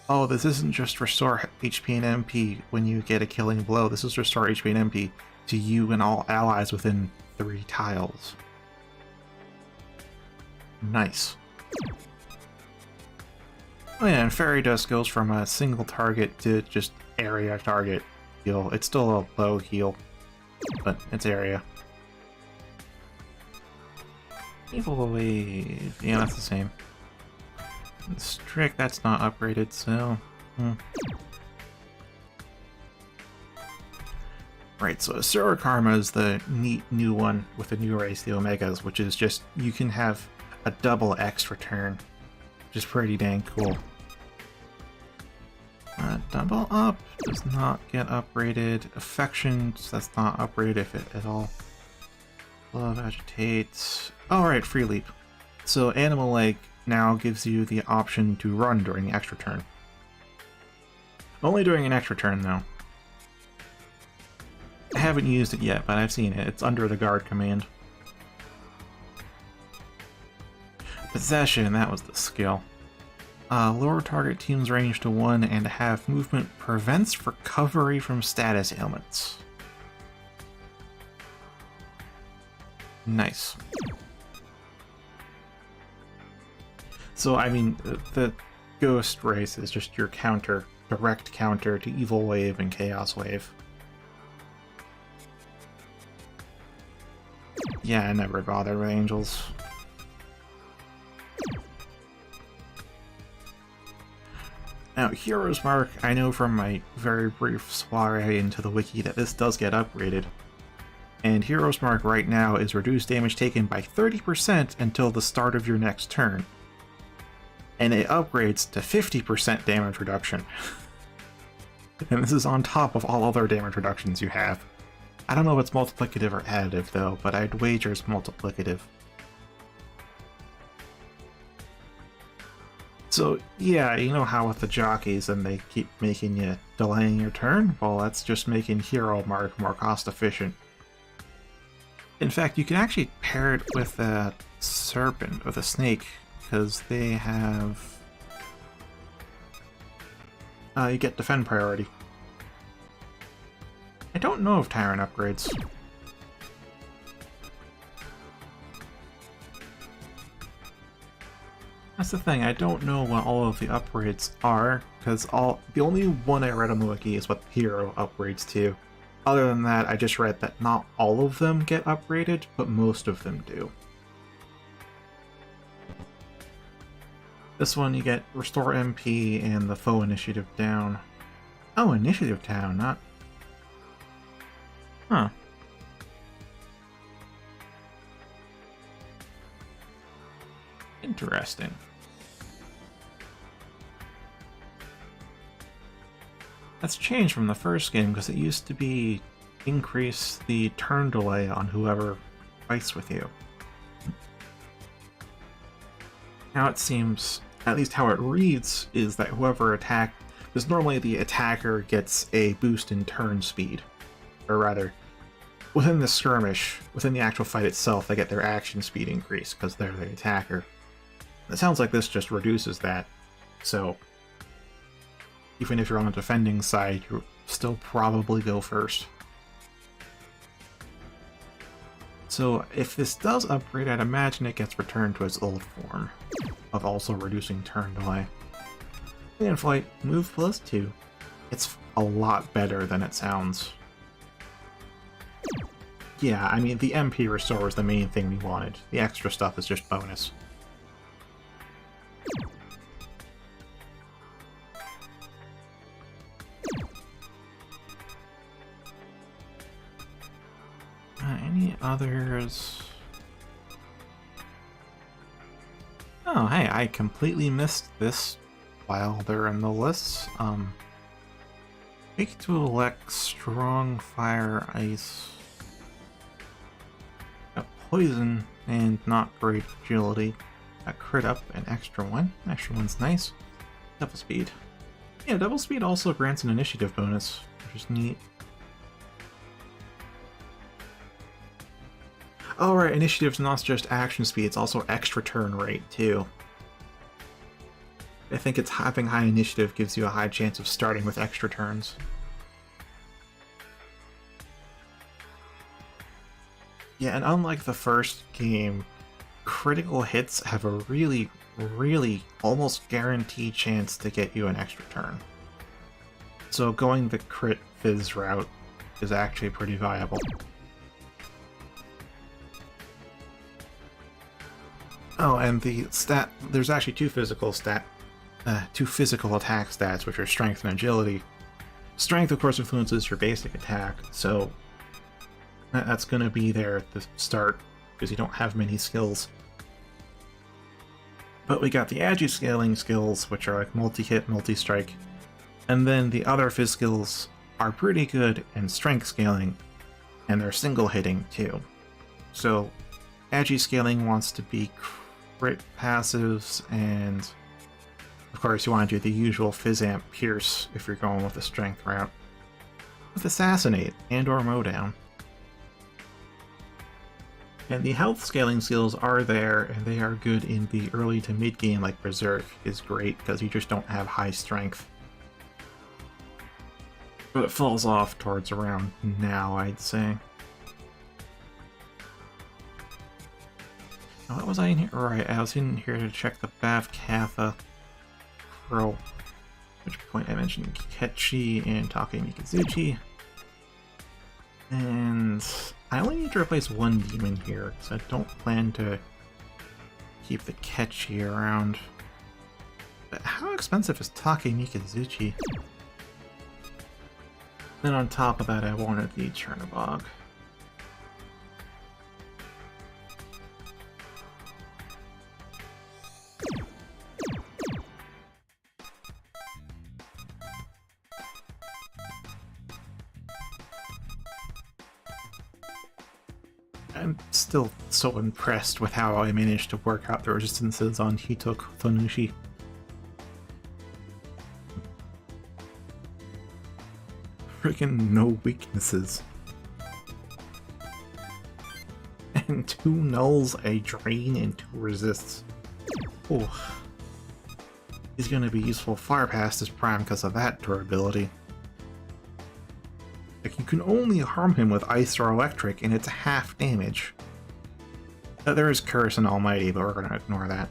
Oh, this isn't just restore HP and MP when you get a killing blow. This is restore HP and MP to you and all allies within 3 tiles. Nice. Oh yeah, and Fairy Dust goes from a single target to just area target heal. It's still a low heal, but it's area. Evil Wave, yeah, that's the same. And Strict, that's not upgraded, so... Right, so Asura Karma is the neat new one with the new race, the Omegas, which is just, you can have a double X return, which is pretty dang cool. Double Up does not get upgraded. Affections, that's not upgraded if it at all. Love Agitates. Oh, right, Free Leap. So Animal Leg now gives you the option to run during the extra turn. Only during an extra turn, though. I haven't used it yet, but I've seen it. It's under the guard command. Possession, that was the skill. Lower target team's range to 1 and have movement prevents recovery from status ailments. Nice. So, I mean, the Ghost race is just your counter, direct counter to Evil Wave and Chaos Wave. Yeah, I never bothered with Angels. Now, Hero's Mark, I know from my very brief soiree into the wiki that this does get upgraded. And Hero's Mark right now is reduced damage taken by 30% until the start of your next turn. And it upgrades to 50% damage reduction. And this is on top of all other damage reductions you have. I don't know if it's multiplicative or additive though, but I'd wager it's multiplicative. So yeah, you know how with the jockeys and they keep making you delaying your turn? Well, that's just making Hero Mark more cost efficient. In fact, you can actually pair it with a serpent, with a snake, because they have... you get defend priority. I don't know of Tyrant upgrades. That's the thing, I don't know what all of the upgrades are, because the only one I read on the wiki is what Hero upgrades to. Other than that, I just read that not all of them get upgraded, but most of them do. This one you get Restore MP and the Foe Initiative down. Oh, Initiative down, not... Huh. Interesting. That's changed from the first game, because it used to be increase the turn delay on whoever fights with you. Now it seems, at least how it reads, is that whoever attack, because normally the attacker gets a boost in turn speed. Or rather, within the skirmish, within the actual fight itself, they get their action speed increased, because they're the attacker. It sounds like this just reduces that, so... even if you're on the defending side, you'll still probably go first. So if this does upgrade, I'd imagine it gets returned to its old form, of also reducing turn delay. In flight, move +2. It's a lot better than it sounds. Yeah, I mean, the MP restore is the main thing we wanted. The extra stuff is just bonus. Any others? Oh, hey, I completely missed this while they're in the lists. Weak to elect, strong, fire, ice. Got poison and not great agility. Got crit up, an extra one. Extra one's nice. Double speed. Yeah, double speed also grants an initiative bonus, which is neat. Oh right, initiative's not just action speed, it's also extra turn rate too. I think it's having high initiative gives you a high chance of starting with extra turns. Yeah, and unlike the first game, critical hits have a really, really almost guaranteed chance to get you an extra turn. So going the crit fizz route is actually pretty viable. Oh, and the stat, there's actually two physical attack stats, which are strength and agility. Strength, of course, influences your basic attack, so that's going to be there at the start, because you don't have many skills. But we got the agi scaling skills, which are like multi-hit, multi-strike, and then the other phys skills are pretty good in strength scaling, and they're single-hitting too. So, agi scaling wants to be crit passives, and of course you want to do the usual Fizzamp Pierce if you're going with the strength route, with Assassinate and or Mowdown. And the health scaling skills are there, and they are good in the early to mid game, like Berserk is great because you just don't have high strength. But it falls off towards around now, I'd say. What was I in here? Right, I was in here to check the Bav Katha Pro. At which point I mentioned Kechi and Take Mikazuchi. And I only need to replace one demon here, because I don't plan to keep the Kechi around. But how expensive is Take Mikazuchi? Then on top of that, I wanted the Chernobog. I'm still so impressed with how I managed to work out the resistances on Hito Kotonushi. Freaking no weaknesses. And 2 nulls, a drain, and 2 resists. Oh. He's gonna be useful far past his prime because of that durability. Like, you can only harm him with ice or electric, and it's half damage. There is Curse and Almighty, but we're gonna ignore that.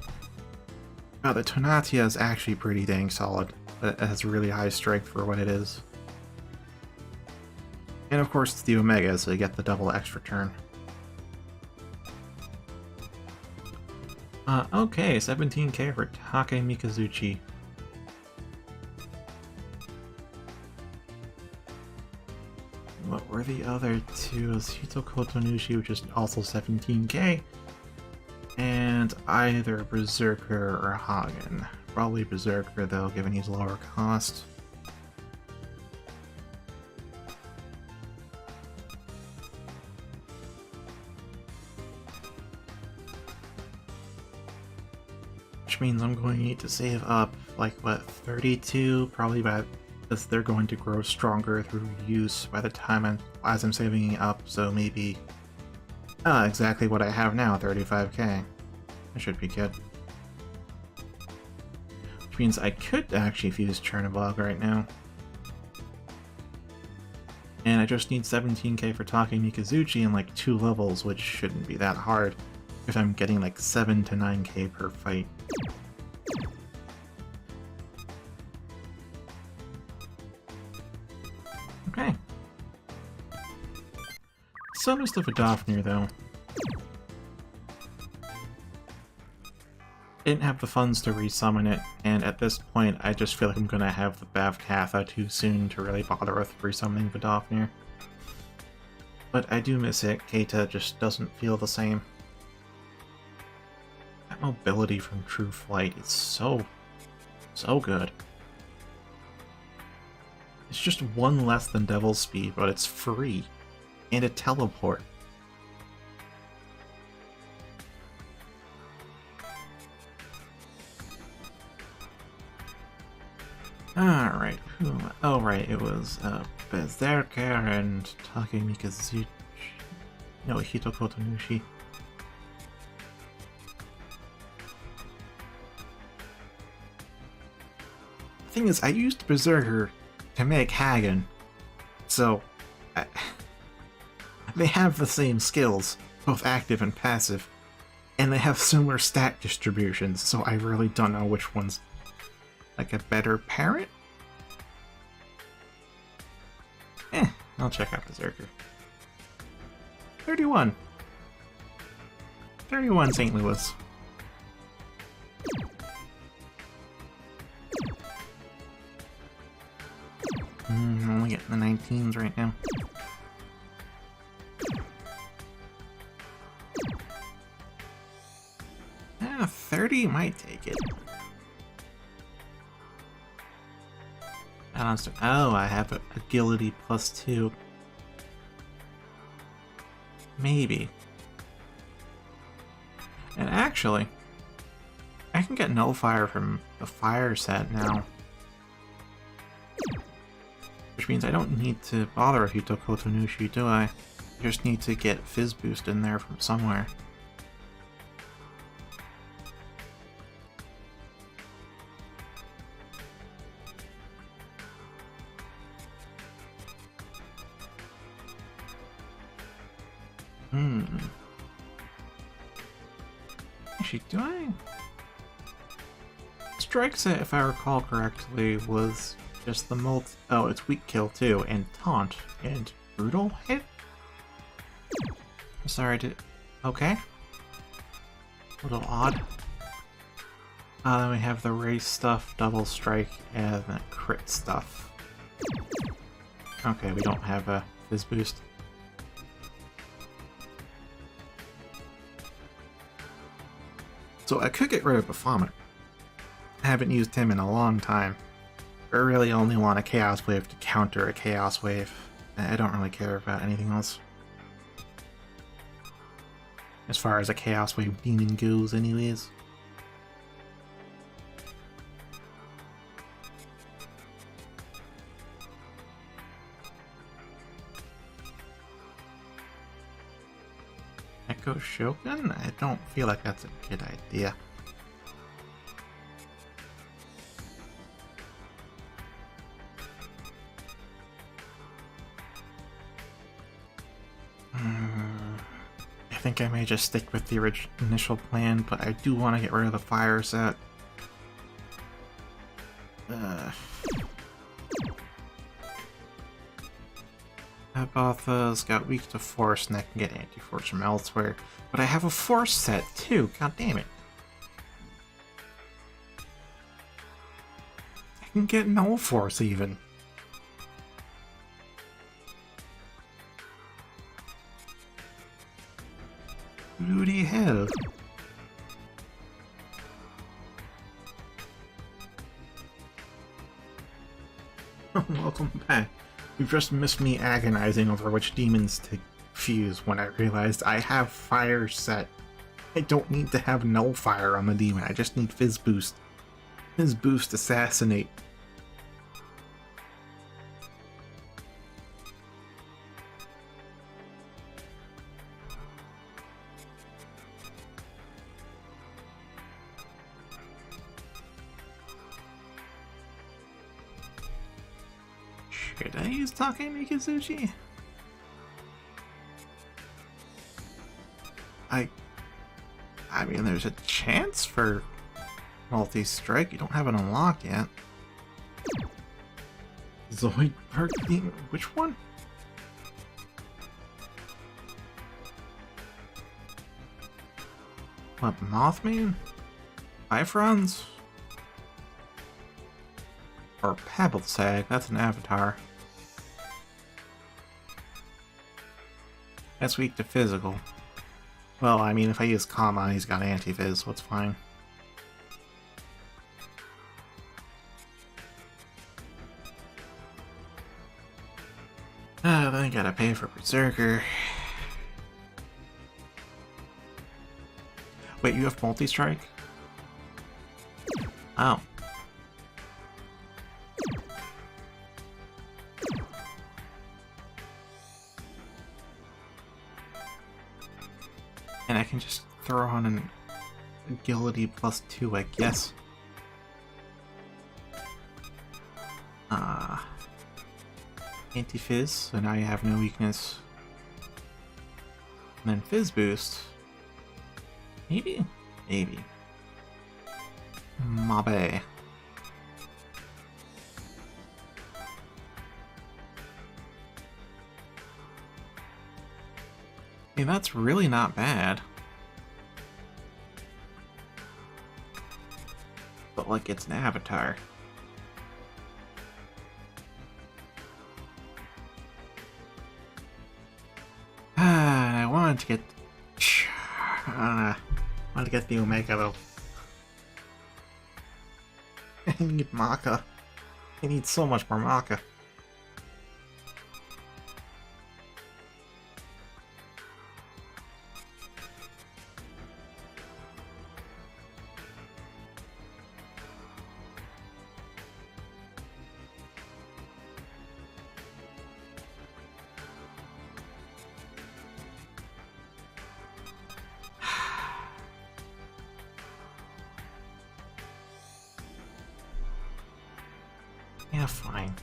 The Tonatia is actually pretty dang solid, but it has really high strength for what it is. And of course it's the Omega, so you get the double extra turn. Okay, 17k for Take Mikazuchi. What were the other two? It was Hito Kotonushi, which is also 17k. And either Berserker or Hagen. Probably Berserker though, given he's lower cost. Which means I'm going to need to save up, like, what, 32? Probably by, because they're going to grow stronger through use by the time as I'm saving up, so maybe exactly what I have now, 35k. That should be good. Which means I could actually fuse Chernobog right now. And I just need 17k for Take Mikazuchi in like 2 levels, which shouldn't be that hard if I'm getting like 7 to 9k per fight. Okay. So missed the Vidofnir though. Didn't have the funds to resummon it, and at this point I just feel like I'm gonna have the Bavkatha too soon to really bother with resummoning Vidofnir. But I do miss it. Keita just doesn't feel the same. That mobility from True Flight is so good. It's just 1 less than Devil's Speed, but it's free. And a teleport. Alright, oh right, it was Berserker and Take Mikazuchi. No, Hito Kotonushi. The thing is, I used Berserker to make Hagen, so they have the same skills, both active and passive, and they have similar stat distributions, so I really don't know which one's like a better parent? I'll check out Berserker. 31. 31 St. Louis. I'm only getting the 19s right now. 30 might take it. Oh, I have a agility +2. Maybe. And actually, I can get Nullfire from the fire set now. Which means I don't need to bother with Hito Kotonushi, do I? I just need to get Fizz Boost in there from somewhere. Actually, do I? Strike Set, if I recall correctly, was just the oh, it's Weak Kill too, and Taunt, and Brutal Hit? I'm sorry, okay. A little odd. Then we have the race stuff, Double Strike, and the crit stuff. Okay, we don't have a Fizz Boost. So I could get rid of Baphomet. I haven't used him in a long time. I really only want a Chaos Wave to counter a Chaos Wave. I don't really care about anything else. As far as a Chaos Wave demon goes, anyways. Echo Shogun? I don't feel like that's a good idea. I think I may just stick with the initial plan, but I do want to get rid of the fire set. Abatha's got weak to force and I can get anti-force from elsewhere, but I have a force set too, god damn it. I can get no force even. Bloody hell. Welcome back. You've just missed me agonizing over which demons to fuse when I realized I have fire set. I don't need to have no fire on the demon, I just need Fizz Boost. Fizz Boost Assassinate. Should I use Take Mikazuchi? I mean, there's a chance for multi-strike. You don't have it unlocked yet. Zoid Perk Demon. Which one? What, Mothman? Bifrons? Or Pebble Sag, that's an avatar. That's weak to physical. Well, I mean, if I use Kama, he's got anti-fizz, so it's fine. Then I gotta pay for Berserker. Wait, you have multi-strike? Oh. And I can just throw on an agility +2, I guess. Anti-fizz, so now you have no weakness. And then Fizz Boost. Maybe? Maybe. Mabe. I mean, that's really not bad. But, like, it's an avatar. I wanted to get... I wanted to get the Omega, though. I need Maka. I need so much more Maka. Yeah, fine.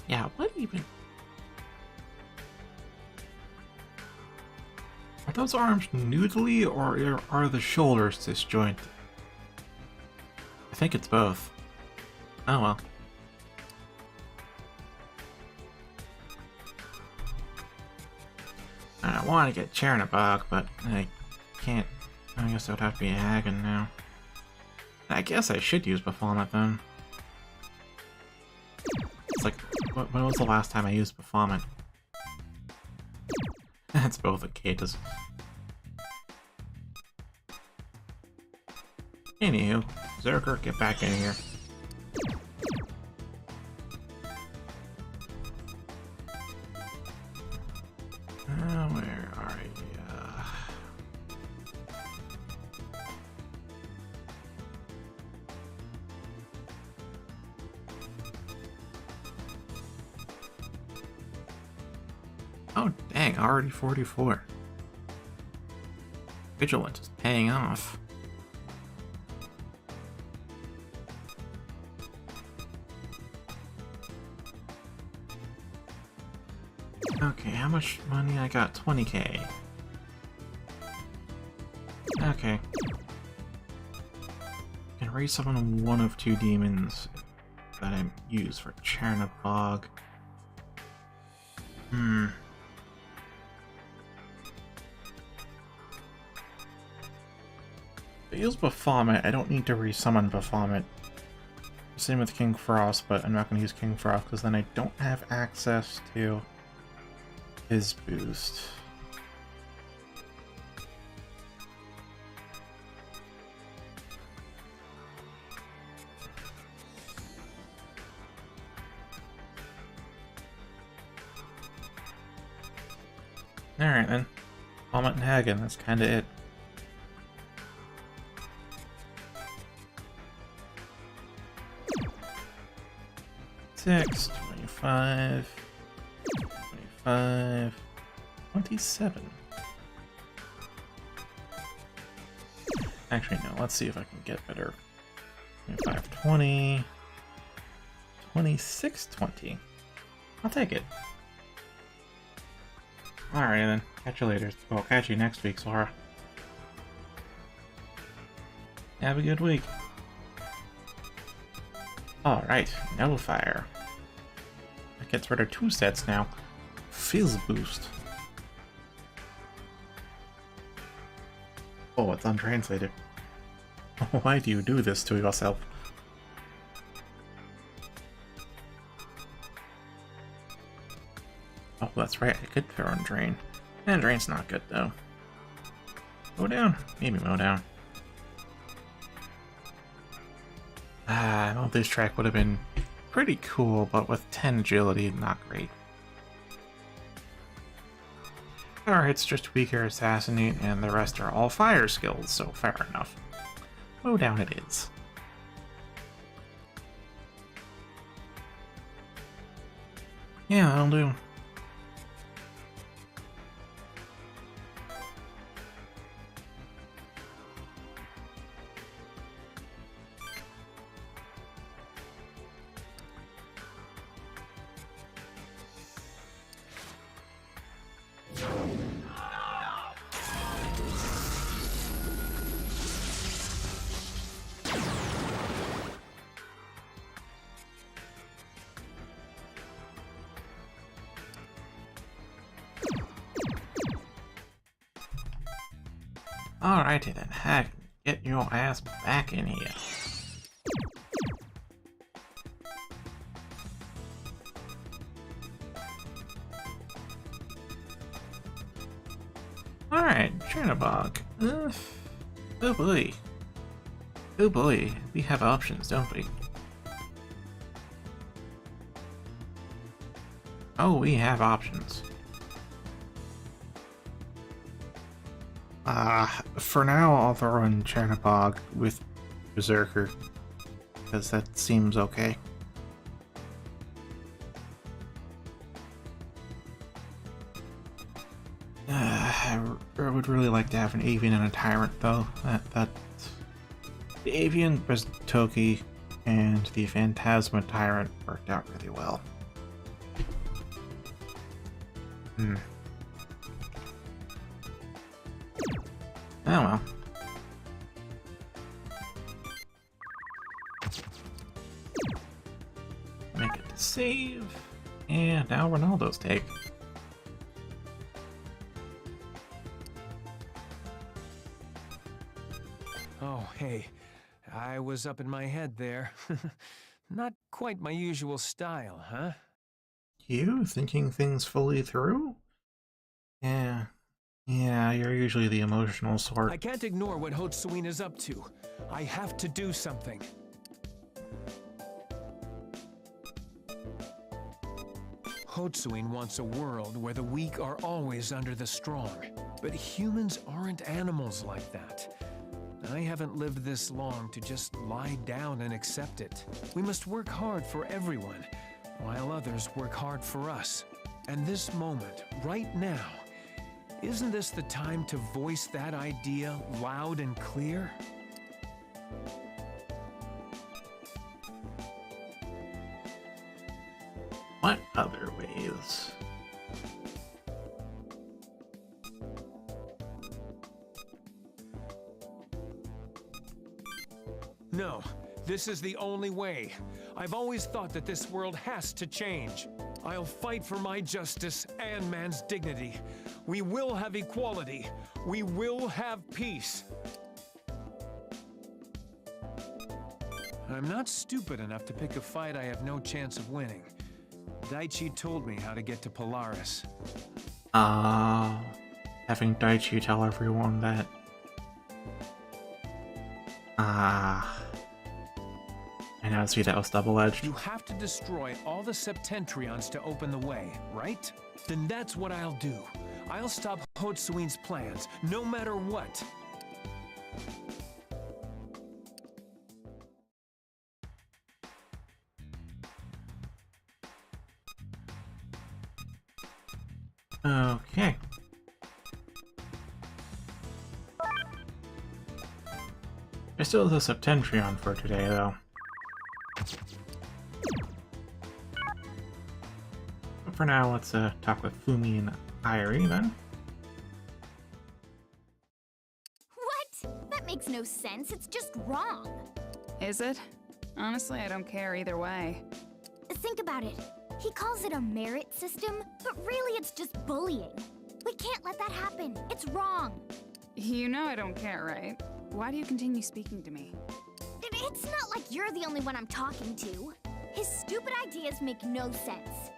Yeah, what even? Are those arms noodly or are the shoulders disjointed? I think it's both. Oh well. I want to get Chernabog, but I can't I guess it would have to be Hagen now. I guess I should use Baphomet then. It's like, when was the last time I used Baphomet? That's both Akatas. Anywho, Zerker, get back in here. Where are you? Oh, dang, already 44. Vigilant is paying off. Okay, how much money? I got 20k. Okay. I can resummon one of two demons that I use for Chernabog. If I use Baphomet, I don't need to resummon Baphomet. Same with King Frost, but I'm not going to use King Frost because then I don't have access to his boost. Alright then. Comet and Hagen, that's kinda it. Six, 25, 25, 27. Actually, no, let's see if I can get better. 25, 20, 26, 20. I'll take it. Alright then, catch you later. Well, catch you next week, Sora. Have a good week. Alright, Nullifier. That gets rid of 2 sets now. Fizz Boost. Oh, it's untranslated. Why do you do this to yourself? Oh, that's right, I could throw in Drain. And Drain's not good, though. Mow down? Maybe Mow down. Well, this track would have been pretty cool, but with 10 agility, not great. Alright, it's just weaker Assassinate, and the rest are all fire skills, so fair enough. Mow down it is. Yeah, that'll do. Alrighty then, Hack, get your ass back in here. Alright, Chernabog. Oh boy. Oh boy, we have options, don't we? Oh, we have options. For now, I'll throw in Chernabog with Berserker, because that seems okay. I would really like to have an Avian and a Tyrant, though. The Avian Toki and the Phantasma Tyrant worked out really well. Oh well. Make it to save. And now Ronaldo's take. Hey, I was up in my head there. Not quite my usual style, huh? You thinking things fully through? Yeah. Yeah, you're usually the emotional sort. I can't ignore what Hotsuin is up to. I have to do something. Hotsuin wants a world where the weak are always under the strong. But humans aren't animals like that. I haven't lived this long to just lie down and accept it. We must work hard for everyone, while others work hard for us. And this moment, right now, isn't this the time to voice that idea loud and clear? What other ways? No, this is the only way. I've always thought that this world has to change. I'll fight for my justice and man's dignity. We will have equality. We will have peace. I'm not stupid enough to pick a fight I have no chance of winning. Daichi told me how to get to Polaris. Having Daichi tell everyone that. I now see that was double-edged. You have to destroy all the Septentrions to open the way, right? Then that's what I'll do. I'll stop Hotsuin's plans, no matter what. Okay. I still have a Septentrion for today, though. But for now, let's talk with Fumi and Irie, then. What? That makes no sense. It's just wrong. Is it? Honestly, I don't care either way. Think about it. He calls it a merit system, but really it's just bullying. We can't let that happen. It's wrong. You know I don't care, right? Why do you continue speaking to me? It's not like you're the only one I'm talking to. His stupid ideas make no sense.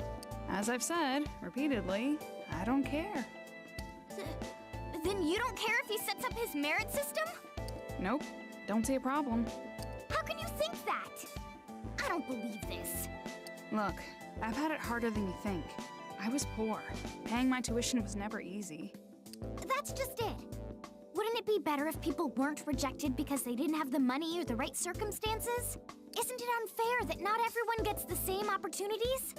As I've said, repeatedly, I don't care. Then you don't care if he sets up his merit system? Nope, don't see a problem. How can you think that? I don't believe this. Look, I've had it harder than you think. I was poor. Paying my tuition was never easy. That's just it. Wouldn't it be better if people weren't rejected because they didn't have the money or the right circumstances? Isn't it unfair that not everyone gets the same opportunities?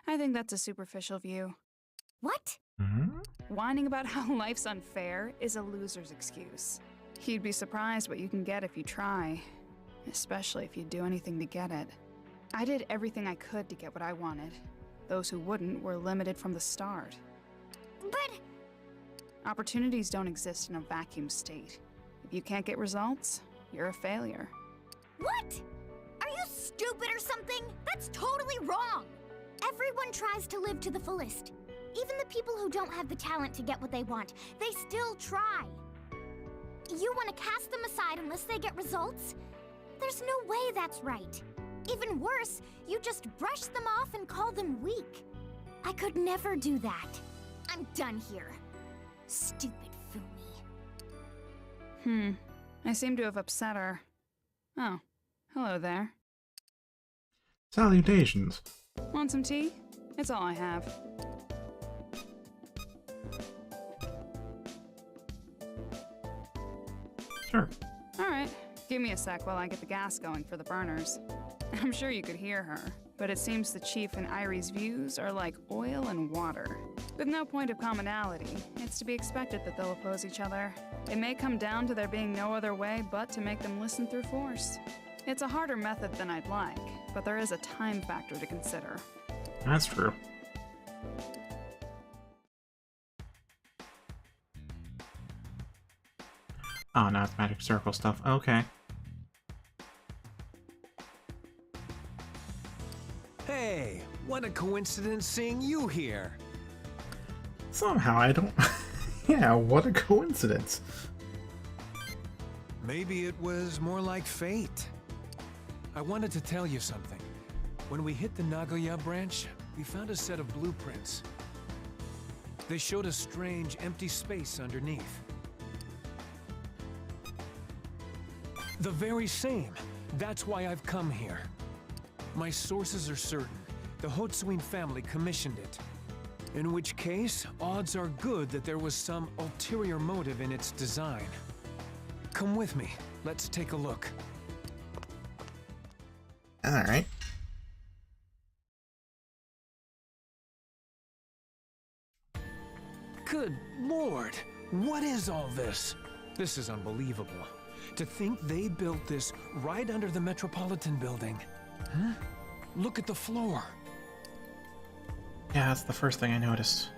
I think that's a superficial view. What? Whining about how life's unfair is a loser's excuse. You'd be surprised what you can get if you try, especially if you do anything to get it. I did everything I could to get what I wanted. Those who wouldn't were limited from the start. But... Opportunities don't exist in a vacuum state. If you can't get results, you're a failure. What? Are you stupid or something? That's totally wrong! Everyone tries to live to the fullest. Even the people who don't have the talent to get what they want, they still try. You want to cast them aside unless they get results? There's no way that's right. Even worse, you just brush them off and call them weak. I could never do that. I'm done here. Stupid Fumi. I seem to have upset her. Oh, hello there. Salutations. Want some tea? It's all I have. Sure. Alright, give me a sec while I get the gas going for the burners. I'm sure you could hear her, but it seems the Chief and Irie's views are like oil and water. With no point of commonality, it's to be expected that they'll oppose each other. It may come down to there being no other way but to make them listen through force. It's a harder method than I'd like, but there is a time factor to consider. That's true. Oh, now it's magic circle stuff. Okay. Hey, what a coincidence seeing you here. Somehow I don't... Yeah, what a coincidence. Maybe it was more like fate. I wanted to tell you something. When we hit the Nagoya branch, we found a set of blueprints. They showed a strange, empty space underneath. The very same. That's why I've come here. My sources are certain. The Hotsuin family commissioned it. In which case, odds are good that there was some ulterior motive in its design. Come with me. Let's take a look. Alright. Good lord! What is all this? This is unbelievable. To think they built this right under the Metropolitan Building. Huh? Look at the floor. Yeah, that's the first thing I noticed.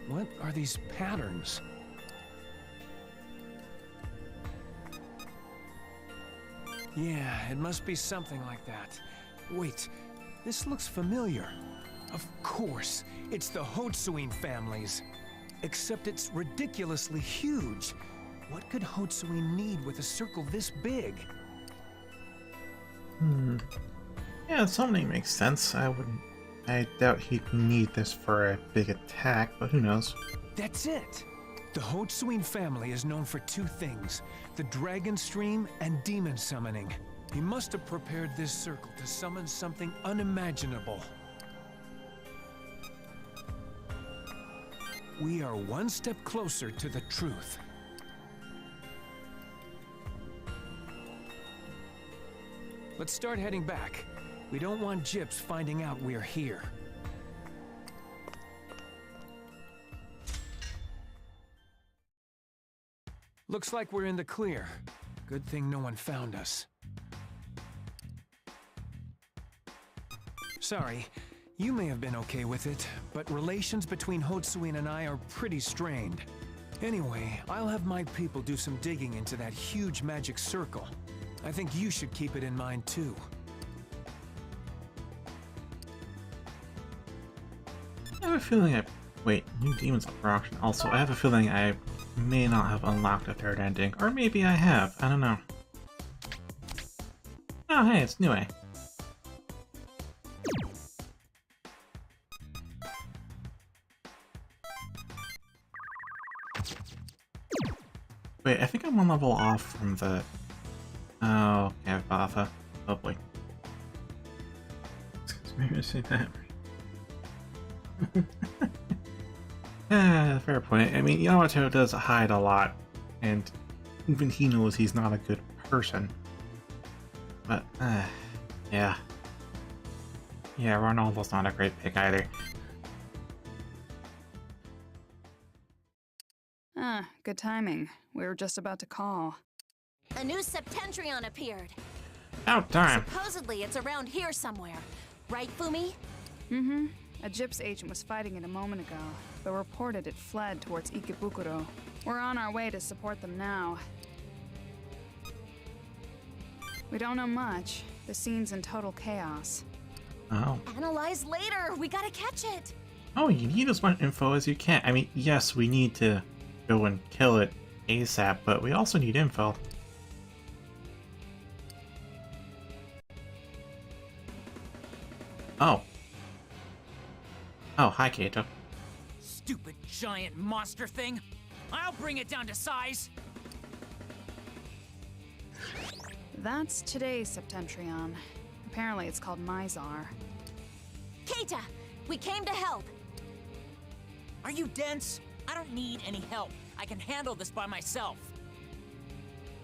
What are these patterns? Yeah, it must be something like that. Wait, this looks familiar. Of course, it's the Hotsuin families. Except it's ridiculously huge. What could Hotsuin need with a circle this big? Yeah, summoning makes sense. I doubt he'd need this for a big attack, but who knows? That's it! The Hotsuin family is known for two things, the Dragon Stream and Demon Summoning. He must have prepared this circle to summon something unimaginable. We are one step closer to the truth. Let's start heading back. We don't want Gyps finding out we're here. Looks like we're in the clear. Good thing no one found us. Sorry, you may have been okay with it, but relations between Hotsuin and I are pretty strained. Anyway, I'll have my people do some digging into that huge magic circle. I think you should keep it in mind too. I have a feeling Wait, new demons up for auction. Also, I have a feeling I may not have unlocked a third ending. Or maybe I have. I don't know. Oh, hey, it's Nue. Wait, I think I'm one level off from the... Oh, yeah, Batha. Lovely. Maybe I say that. Fair point. I mean, Yamato does hide a lot, and even he knows he's not a good person. But, yeah. Yeah, Ronaldo's not a great pick either. Ah, good timing. We were just about to call. A new Septentrion appeared. About time. Supposedly it's around here somewhere. Right, Fumi? Mm-hmm. A Gyps agent was fighting it a moment ago, but reported it fled towards Ikebukuro. We're on our way to support them now. We don't know much. The scene's in total chaos. Oh. Analyze later. We gotta catch it. Oh, you need as much info as you can. I mean, yes, we need to go and kill it ASAP, but we also need info. Oh. Oh, hi, Kato. Stupid giant monster thing! I'll bring it down to size! That's today's Septentrion. Apparently it's called Mizar. Keita, we came to help. Are you dense? I don't need any help. I can handle this by myself.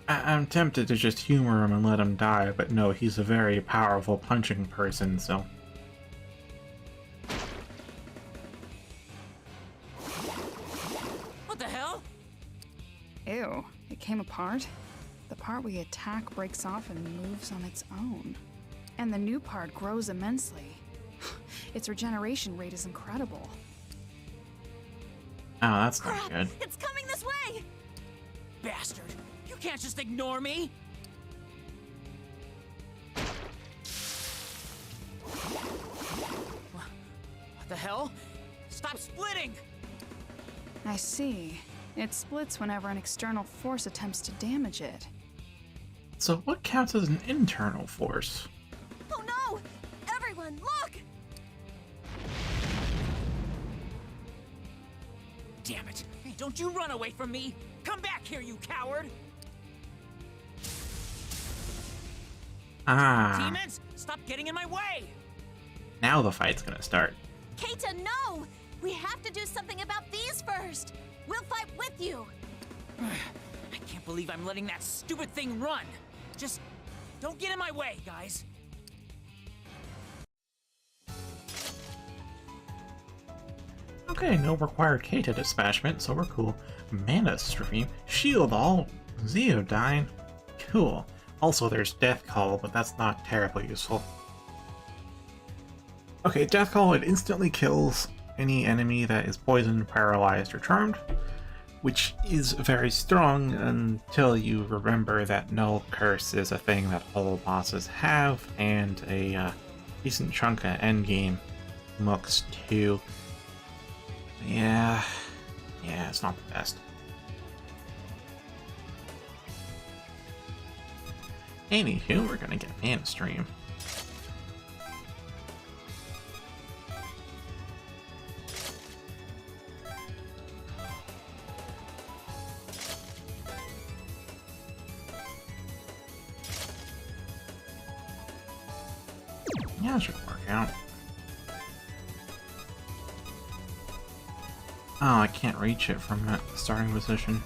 I'm tempted to just humor him and let him die, but no, he's a very powerful punching person, so... What the hell? Ew, it came apart? The part we attack breaks off and moves on its own. And the new part grows immensely. Its regeneration rate is incredible. Oh, that's not good. It's coming this way! Bastard! You can't just ignore me! Stop splitting! I see. It splits whenever an external force attempts to damage it. So what counts as an internal force? Oh no! Everyone, look! Damn it! Hey, don't you run away from me! Come back here, you coward! Ah. Demons, stop getting in my way! Now the fight's gonna start. Keita, no! We have to do something about these first! We'll fight with you! I can't believe I'm letting that stupid thing run! Just don't get in my way, guys! Okay, no required Keita dispatchment, so we're cool. Mana Stream, Shield All, Zeodyne. Cool. Also, there's Death Call, but that's not terribly useful. Okay, Death Call, it instantly kills any enemy that is poisoned, paralyzed, or charmed, which is very strong until you remember that Null Curse is a thing that all bosses have, and a decent chunk of endgame mooks too. Yeah, it's not the best. Anywho, we're gonna get Mana Stream. Yeah, that should work out. Oh, I can't reach it from that starting position.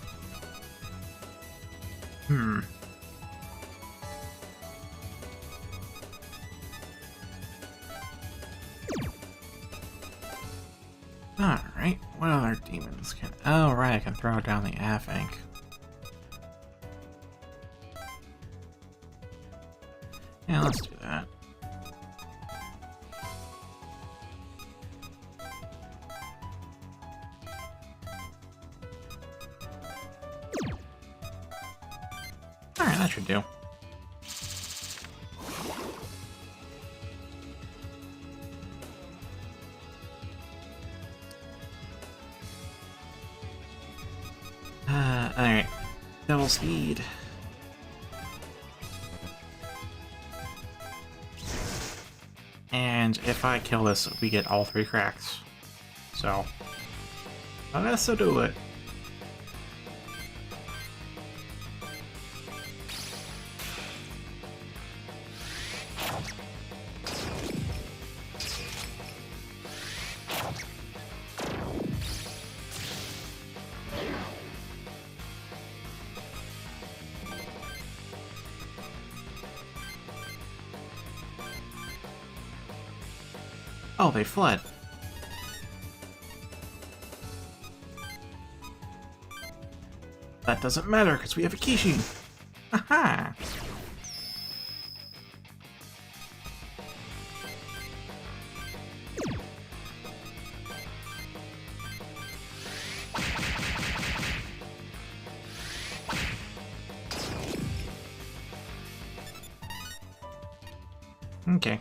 Alright, what other demons can... Oh, right, I can throw down the Afank. Yeah, let's do that. Alright, that should do. Alright. Double speed. And if I kill this, we get all 3 cracks. So, let's do it. Oh, they fled. That doesn't matter, because we have a Kishi. Haha! Okay.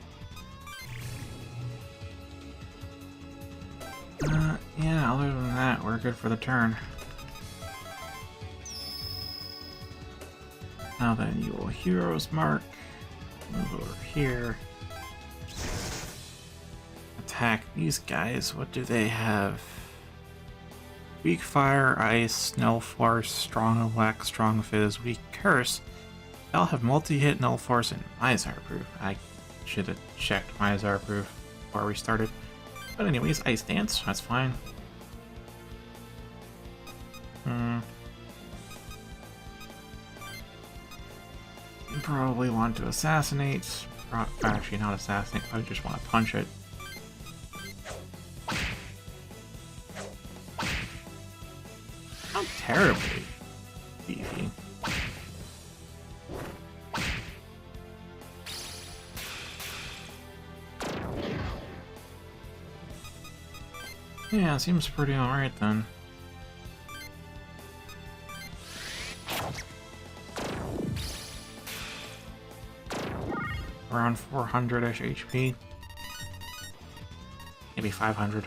Yeah, other than that, we're good for the turn. Now then, you will Hero's Mark. Move over here. Attack these guys. What do they have? Weak Fire, Ice, Null Force, Strong Elect, Strong Fizz, Weak Curse. They all have multi-hit, Null Force, and Mizar Proof. I should have checked Mizar Proof before we started. But anyways, Ice Dance, that's fine. You probably want to assassinate. Actually, not assassinate, I just want to punch it. Not terribly beefy. Yeah, seems pretty alright then. Around 400-ish HP. Maybe 500.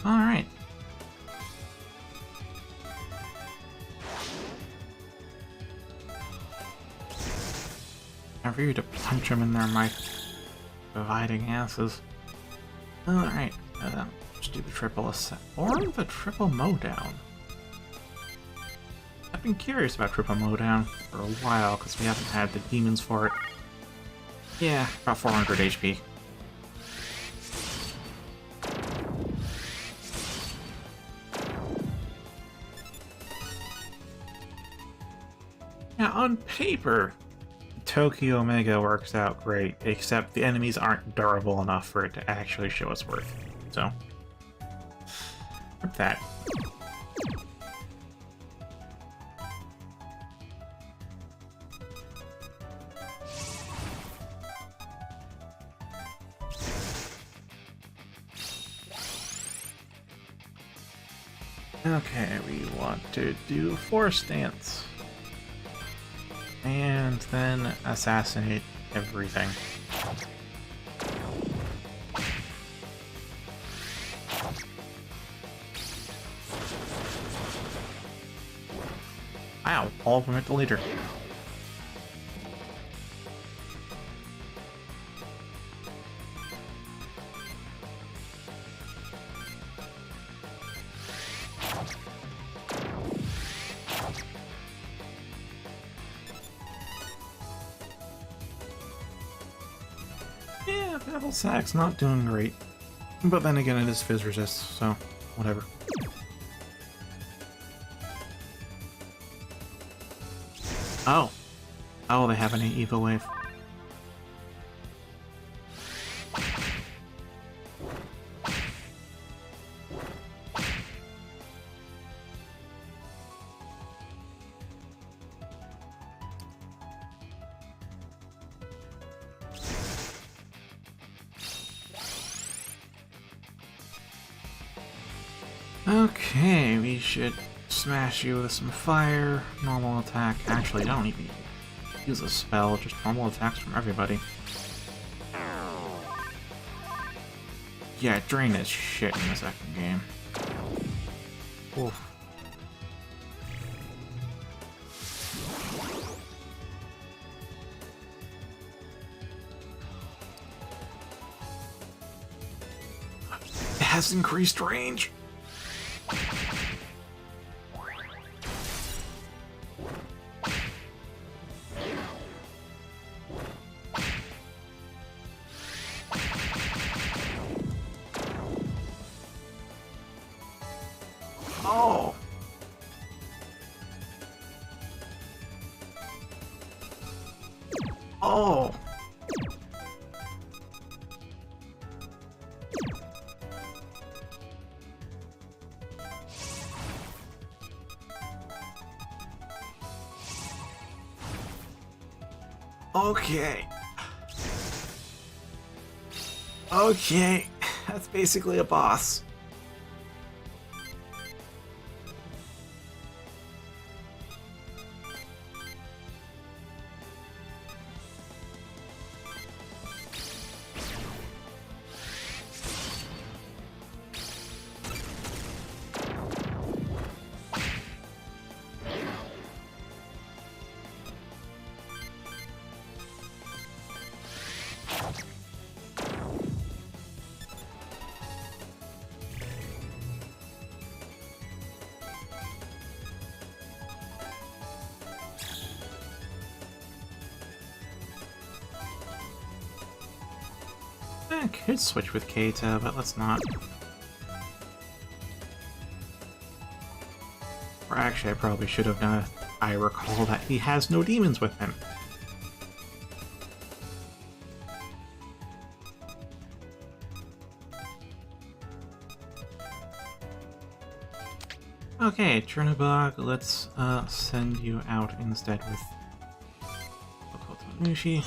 Alright. Time for you to punch them in their mic dividing asses. Alright, let's do the triple ascent. Or the triple mowdown. I've been curious about triple mowdown for a while because we haven't had the demons for it. Yeah, about 400 HP. Now, on paper, Tokyo Omega works out great, except the enemies aren't durable enough for it to actually show its worth. So, rip that. Okay, we want to do Force Dance. And then assassinate everything. Wow, all of them hit the leader. Yeah, Battle Sack's not doing great. But then again, it is Fizz Resist, so whatever. Oh. Oh, they have an Evo Wave. Okay, we should smash you with some fire, normal attack. Actually, I don't even use a spell, just normal attacks from everybody. Yeah, Drain is shit in the second game. Oof. It has increased range! Oh! Oh! Okay. Okay. That's basically a boss. I could switch with Keita, but let's not. Or actually, I probably should have done it. I recall that he has no demons with him. Okay, Chernobog, let's send you out instead with Okotonushi.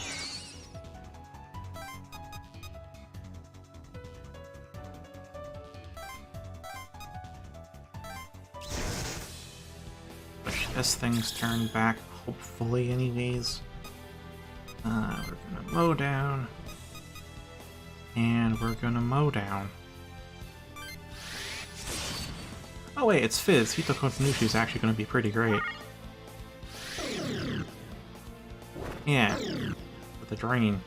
This thing's turned back, hopefully anyways. We're gonna mow down. And we're gonna mow down. Oh wait, it's Fizz. Hito Kotonushi is actually going to be pretty great. Yeah, with the drain.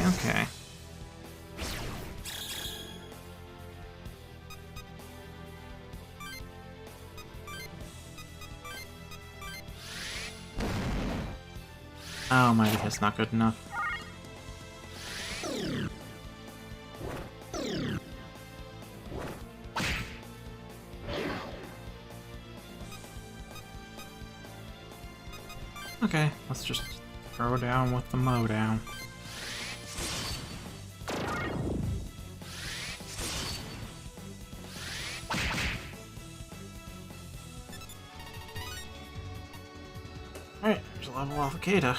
Okay. Oh, maybe that's not good enough. Okay, let's just throw down with the mow down. Alright, there's a level off of Kata.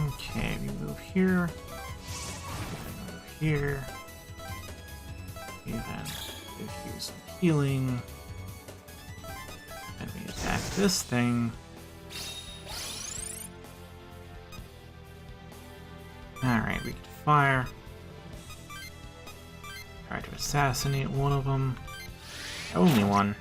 Okay, we move here. We move here. We then use some healing. And we attack this thing. Alright, we can fire. Try to assassinate one of them. Only one.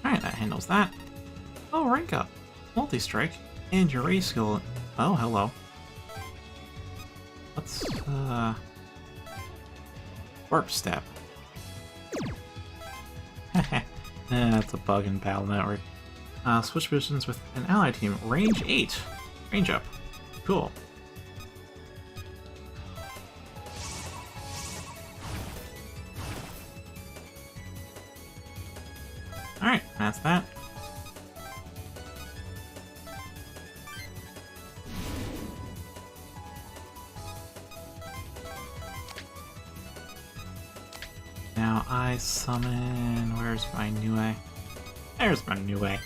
Alright, that handles that. Oh, rank up. Multi-strike. And your race skill. Oh, hello. Let's, warp step. That's a bug in Battle Network. Switch positions with an ally team. Range 8. Range up. Cool. Alright, that's that. Now I summon... Where's my Nue? There's my Nue.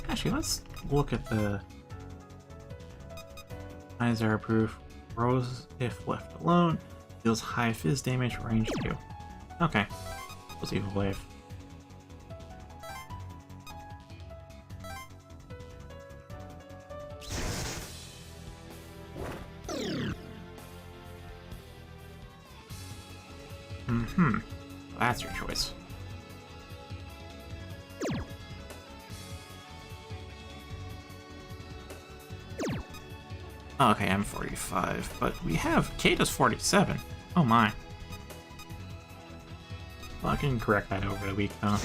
Actually, let's look at the Izar proof. Rose, if left alone, deals high fizz damage, range 2. Okay, let's Evil Wave. That's your choice. Okay, I'm 45, but we have Kata's 47. Oh my. Well, I can correct that over the week, though.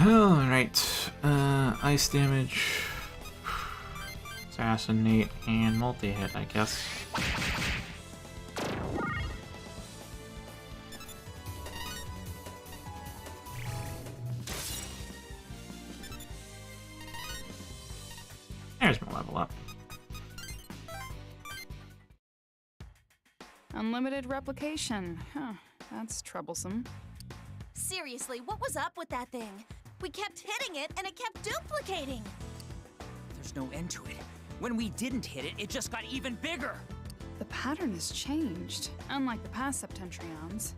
Alright, ice damage, assassinate, and multi-hit, I guess. There's my level up. Unlimited replication. Huh, that's troublesome. Seriously, what was up with that thing? We kept hitting it, and it kept duplicating. There's no end to it. When we didn't hit it, it just got even bigger. The pattern has changed. Unlike the past Septentrions,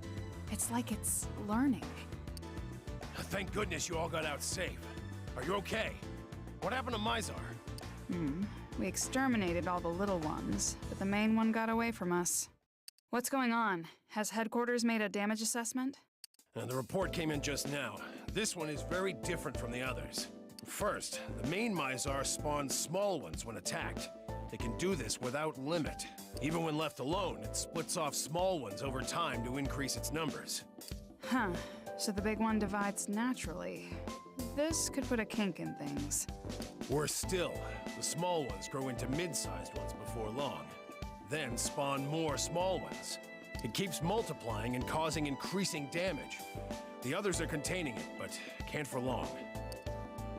it's like it's learning. Thank goodness you all got out safe. Are you okay? What happened to Mizar? We exterminated all the little ones, but the main one got away from us. What's going on? Has headquarters made a damage assessment? The report came in just now. This one is very different from the others. First, the main Mizar spawns small ones when attacked. They can do this without limit. Even when left alone, it splits off small ones over time to increase its numbers. Huh. So the big one divides naturally. This could put a kink in things. Worse still, the small ones grow into mid-sized ones before long. Then spawn more small ones. It keeps multiplying and causing increasing damage. The others are containing it, but can't for long.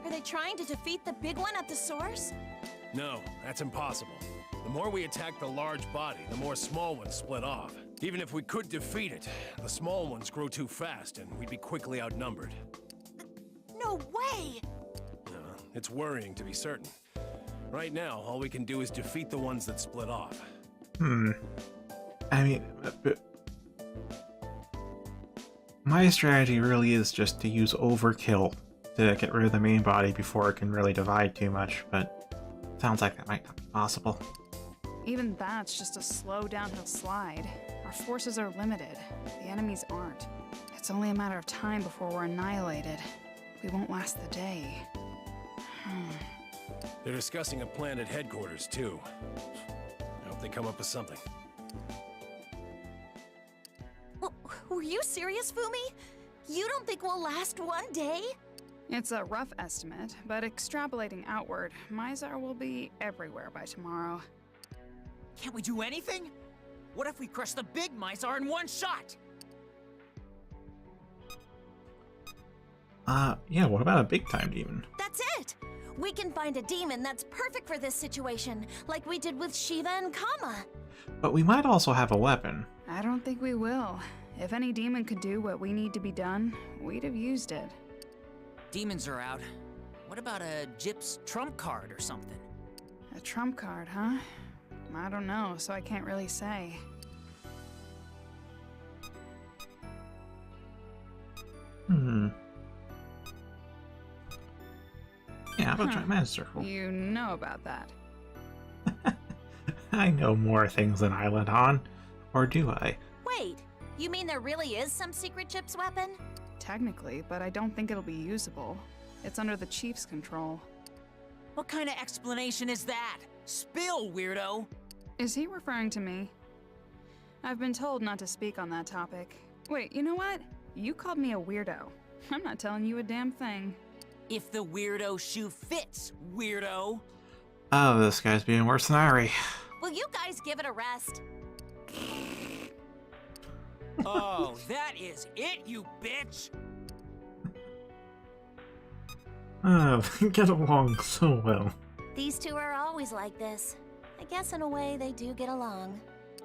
Are they trying to defeat the big one at the source? No, that's impossible. The more we attack the large body, the more small ones split off. Even if we could defeat it, the small ones grow too fast and we'd be quickly outnumbered. No way! It's worrying, to be certain. Right now, all we can do is defeat the ones that split off. I mean, my strategy really is just to use overkill to get rid of the main body before it can really divide too much, but sounds like that might not be possible. Even that's just a slow downhill slide. Our forces are limited. The enemies aren't. It's only a matter of time before we're annihilated. We won't last the day. They're discussing a plan at headquarters, too. I hope they come up with something. Were you serious, Fumi? You don't think we'll last one day? It's a rough estimate, but extrapolating outward, Mizar will be everywhere by tomorrow. Can't we do anything? What if we crush the big Mizar in one shot? Yeah, what about a big-time demon? That's it! We can find a demon that's perfect for this situation, like we did with Shiva and Kama. But we might also have a weapon. I don't think we will. If any demon could do what we need to be done, we'd have used it. Demons are out. What about a Gyp's trump card or something? A trump card, huh? I don't know, so I can't really say. Yeah, how about try Magic Circle? You know about that. I know more things than I let on. Or do I? Wait, you mean there really is some secret Gyp's weapon? Technically, but I don't think it'll be usable. It's under the Chief's control. What kind of explanation is that? Spill, weirdo! Is he referring to me? I've been told not to speak on that topic. Wait, you know what? You called me a weirdo. I'm not telling you a damn thing. If the weirdo shoe fits, weirdo! Oh, this guy's being worse than Ari. Will you guys give it a rest? Oh, that is it, you bitch! Oh, they get along so well. These two are always like this. I guess in a way they do get along.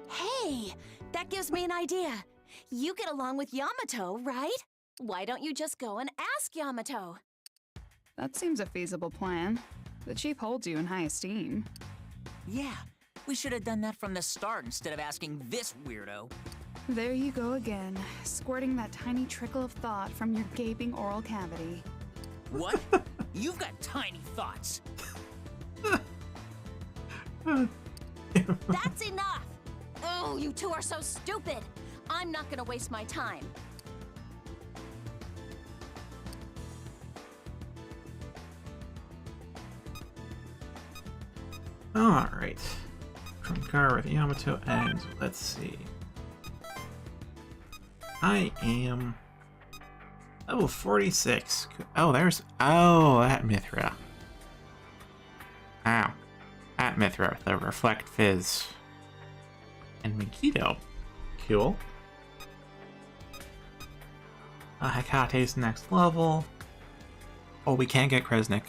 Hey, that gives me an idea. You get along with Yamato, right? Why don't you just go and ask Yamato? That seems a feasible plan. The Chief holds you in high esteem. Yeah, we should have done that from the start instead of asking this weirdo. There you go again, squirting that tiny trickle of thought from your gaping oral cavity. What? You've got tiny thoughts. That's enough! Oh, you two are so stupid! I'm not gonna waste my time. Alright. Trump card with Yamato, and let's see. I am level 46. Oh, there's. Oh, at Mithra. Ow. At Mithra, the Reflect Fizz. And Mikito. Cool. Hekate's next level. Oh, we can't get Kresnik.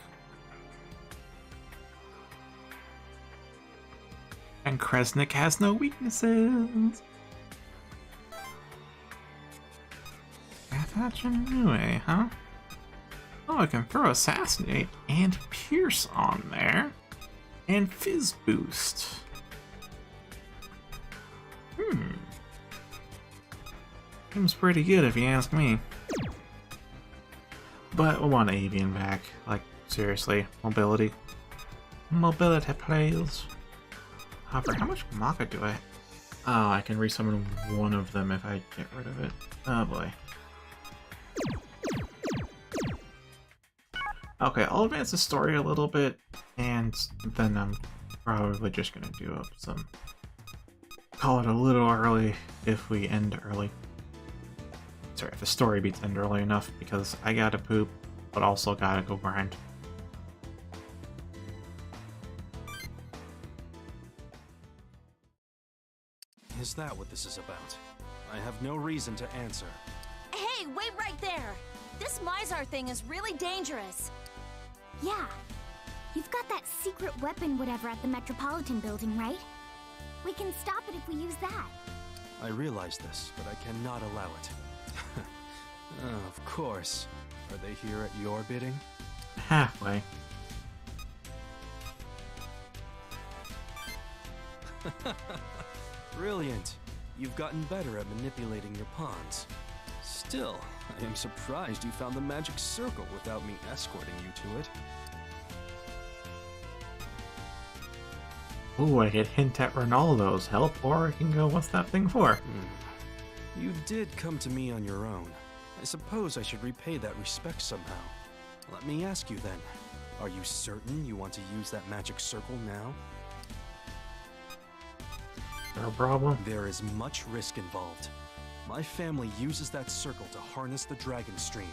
And Kresnik has no weaknesses. I thought you knew, huh? Oh, I can throw Assassinate and Pierce on there. And Fizz Boost. Seems pretty good if you ask me. But we want Avian back. Like, seriously. Mobility. Mobility, please. However, how much Maka do I... Oh, I can resummon one of them if I get rid of it. Oh boy. Okay, I'll advance the story a little bit, and then I'm probably just gonna do up some... Call it a little early if we end early. Sorry, if the story beats end early enough, because I gotta poop, but also gotta go grind. Is that what this is about? I have no reason to answer. Hey, wait right there! This Mizar thing is really dangerous. Yeah. You've got that secret weapon whatever at the Metropolitan Building, right? We can stop it if we use that. I realize this, but I cannot allow it. Oh, of course. Are they here at your bidding? Halfway. Brilliant. You've gotten better at manipulating your pawns. Still, I am surprised you found the magic circle without me escorting you to it. Ooh, I could hint at Ronaldo's help, or I can go, what's that thing for? You did come to me on your own. I suppose I should repay that respect somehow. Let me ask you then, are you certain you want to use that magic circle now? No problem. There is much risk involved. My family uses that circle to harness the Dragon Stream.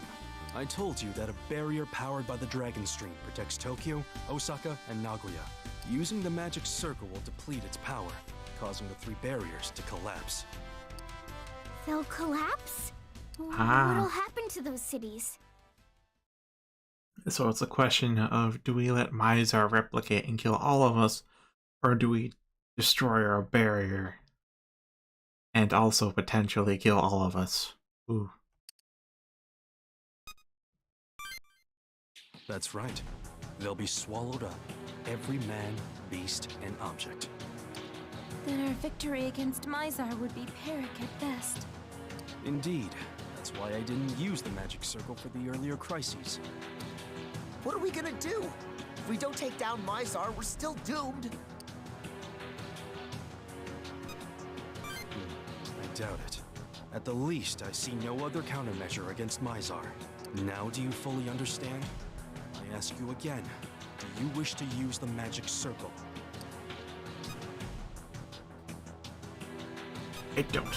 I told you that a barrier powered by the Dragon Stream protects Tokyo, Osaka, and Nagoya. Using the magic circle will deplete its power, causing the three barriers to collapse. They'll collapse? Ah. What'll happen to those cities? So it's a question of, do we let Mizar replicate and kill all of us, or do we destroy our barrier and also potentially kill all of us? Ooh. That's right. They'll be swallowed up. Every man, beast, and object. Then our victory against Mizar would be Pyrrhic at best. Indeed. That's why I didn't use the magic circle for the earlier crises. What are we gonna do? If we don't take down Mizar, we're still doomed. I doubt it. At the least, I see no other countermeasure against Mizar. Now do you fully understand? I ask you again, do you wish to use the magic circle? I don't.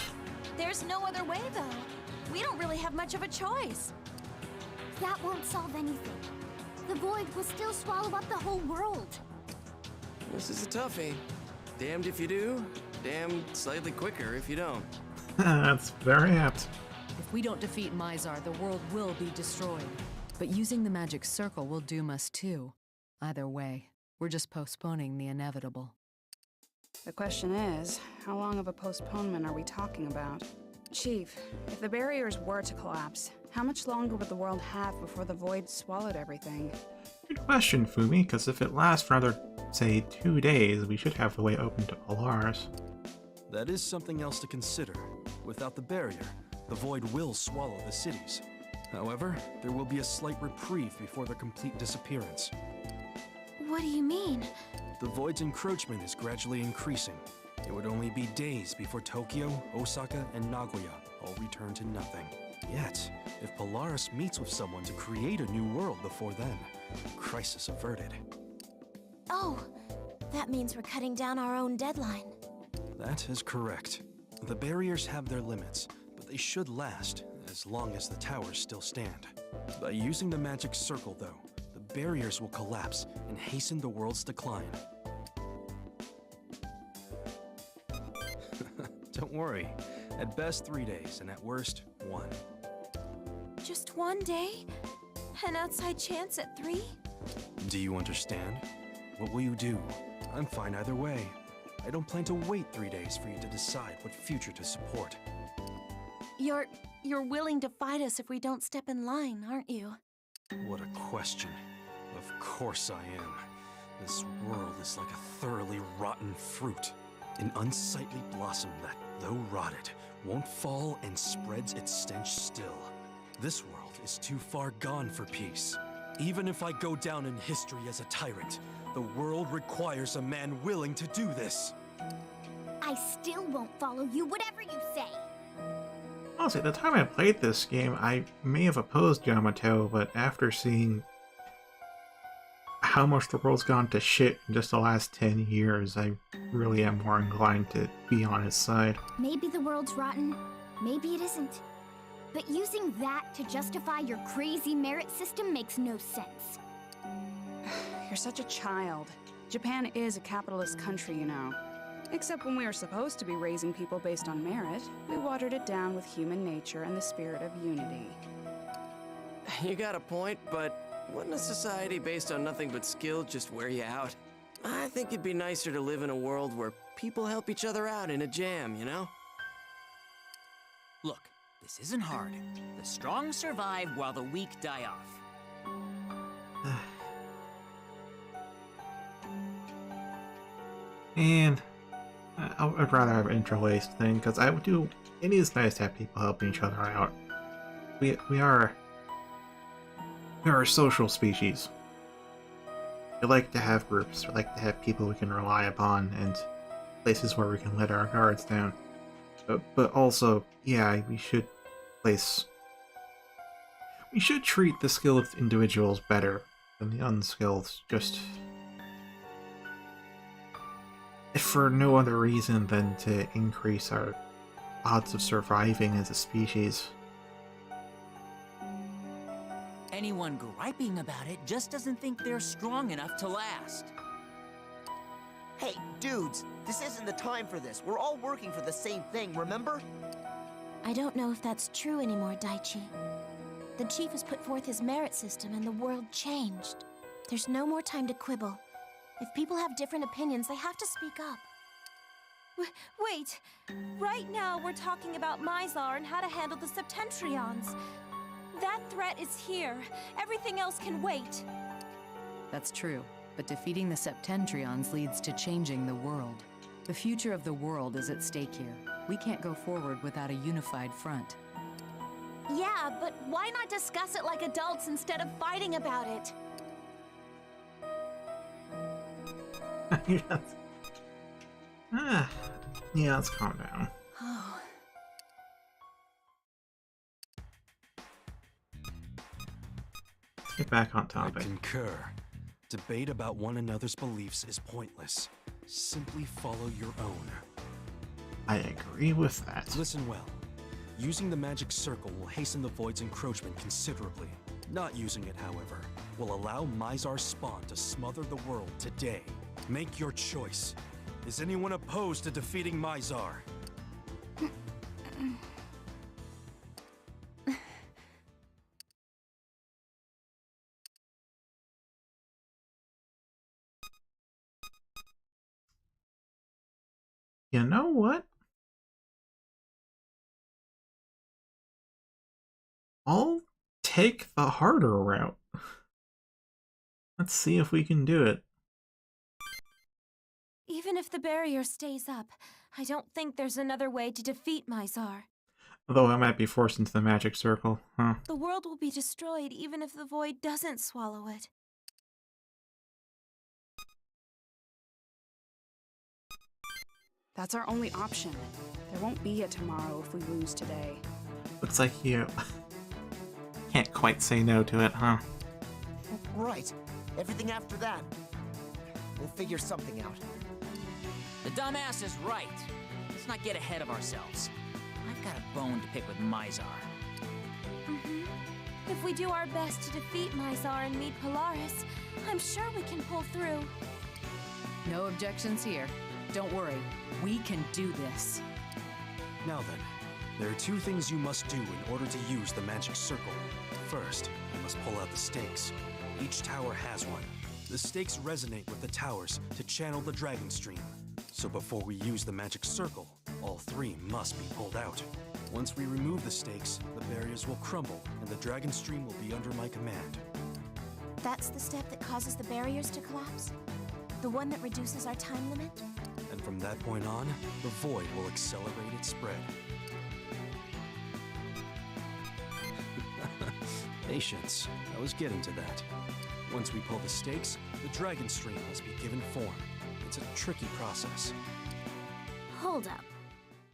There's no other way, though. We don't really have much of a choice. That won't solve anything. The void will still swallow up the whole world. This is a toughie. Damned if you do, damned slightly quicker if you don't. That's very apt. If we don't defeat Mizar, the world will be destroyed. But using the magic circle will doom us too. Either way, we're just postponing the inevitable. The question is, how long of a postponement are we talking about? Chief, if the barriers were to collapse, how much longer would the world have before the void swallowed everything? Good question, Fumi, because if it lasts for another, say, 2 days, we should have the way open to Polaris. That is something else to consider. Without the barrier, the void will swallow the cities. However, there will be a slight reprieve before their complete disappearance. What do you mean? The void's encroachment is gradually increasing. It would only be days before Tokyo, Osaka, and Nagoya all return to nothing. Yet, if Polaris meets with someone to create a new world before then, crisis averted. Oh, that means we're cutting down our own deadline. That is correct. The barriers have their limits, but they should last, as long as the towers still stand. By using the magic circle, though, the barriers will collapse and hasten the world's decline. Don't worry. At best, 3 days, and at worst, 1. Just 1 day? An outside chance at 3? Do you understand? What will you do? I'm fine either way. I don't plan to wait 3 days for you to decide what future to support. You're willing to fight us if we don't step in line, aren't you? What a question. Of course I am. This world is like a thoroughly rotten fruit. An unsightly blossom that, though rotted, won't fall and spreads its stench still. This world is too far gone for peace. Even if I go down in history as a tyrant, the world requires a man willing to do this. I still won't follow you, whatever you say. Honestly, the time I played this game, I may have opposed Yamato, but after seeing how much the world's gone to shit in just the last 10 years, I really am more inclined to be on his side. Maybe the world's rotten, maybe it isn't. But using that to justify your crazy merit system makes no sense. You're such a child. Japan is a capitalist country, you know. Except when we were supposed to be raising people based on merit, we watered it down with human nature and the spirit of unity. You got a point, but wouldn't a society based on nothing but skill just wear you out? I think it'd be nicer to live in a world where people help each other out in a jam, you know? Look, this isn't hard. The strong survive while the weak die off. And I'd rather have an interlaced thing, because it is nice to have people helping each other out. We are a social species. We like to have groups, we like to have people we can rely upon, and places where we can let our guards down. But also, yeah, we should treat the skilled individuals better than the unskilled, just for no other reason than to increase our odds of surviving as a species. Anyone griping about it just doesn't think they're strong enough to last. Hey, dudes, this isn't the time for this. We're all working for the same thing, remember? I don't know if that's true anymore, Daichi. The chief has put forth his merit system and the world changed. There's no more time to quibble. If people have different opinions, they have to speak up. Wait! Right now we're talking about Mizar and how to handle the Septentrions. That threat is here. Everything else can wait. That's true, but defeating the Septentrions leads to changing the world. The future of the world is at stake here. We can't go forward without a unified front. Yeah, but why not discuss it like adults instead of fighting about it? Yeah, let's calm down. Oh. Let's get back on topic. I concur. Debate about one another's beliefs is pointless. Simply follow your own. I agree with that. Listen well. Using the magic circle will hasten the Void's encroachment considerably. Not using it, however, will allow Mizar's spawn to smother the world today. Make your choice. Is anyone opposed to defeating Mizar? You know what? I'll take the harder route. Let's see if we can do it. Even if the barrier stays up, I don't think there's another way to defeat Mizar. Although I might be forced into the magic circle, huh? The world will be destroyed even if the Void doesn't swallow it. That's our only option. There won't be a tomorrow if we lose today. Looks like you can't quite say no to it, huh? Right. Everything after that. We'll figure something out. The dumbass is right. Let's not get ahead of ourselves. I've got a bone to pick with Mizar. If we do our best to defeat Mizar and meet Polaris, I'm sure we can pull through. No objections here. Don't worry, we can do this. Now then, there are two things you must do in order to use the magic circle. First, you must pull out the stakes. Each tower has one. The stakes resonate with the towers to channel the dragon stream. So before we use the magic circle, all three must be pulled out. Once we remove the stakes, the barriers will crumble and the dragon stream will be under my command. That's the step that causes the barriers to collapse? The one that reduces our time limit? And from that point on, the void will accelerate its spread. Patience. I was getting to that. Once we pull the stakes, the dragon stream must be given form. It's a tricky process. Hold up.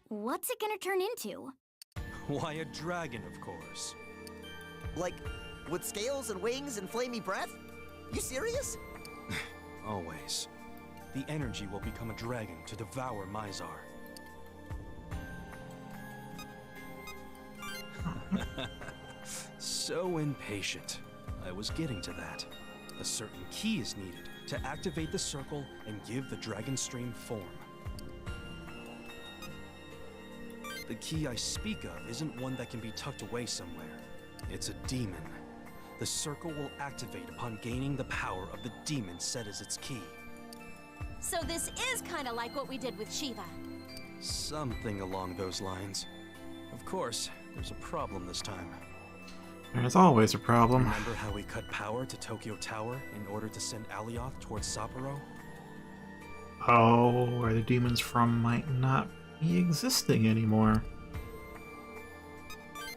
What's it gonna turn into? Why, a dragon, of course. Like, with scales and wings and flamey breath? You serious? Always. The energy will become a dragon to devour Mizar. So impatient. I was getting to that. A certain key is needed to activate the circle and give the dragon stream form. The key I speak of isn't one that can be tucked away somewhere. It's a demon. The circle will activate upon gaining the power of the demon set as its key. So this is kind of like what we did with Shiva. Something along those lines. Of course, there's a problem this time. There's always a problem. Remember how we cut power to Tokyo Tower in order to send Alioth towards Sapporo? Oh, where the demons from might not be existing anymore.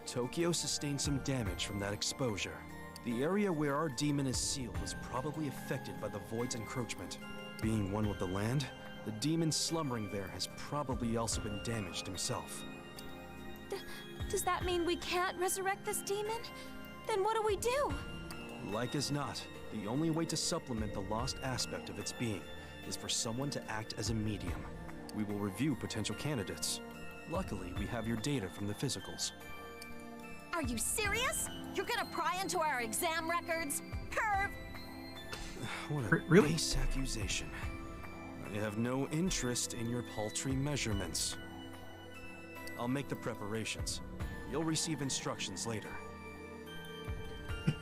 Tokyo sustained some damage from that exposure. The area where our demon is sealed was probably affected by the Void's encroachment. Being one with the land, the demon slumbering there has probably also been damaged himself. Does that mean we can't resurrect this demon? Then what do we do? Like as not, the only way to supplement the lost aspect of its being is for someone to act as a medium. We will review potential candidates. Luckily, we have your data from the physicals. Are you serious? You're gonna pry into our exam records? Perv! What a Really? base accusation. I have no interest in your paltry measurements. I'll make the preparations. You'll receive instructions later.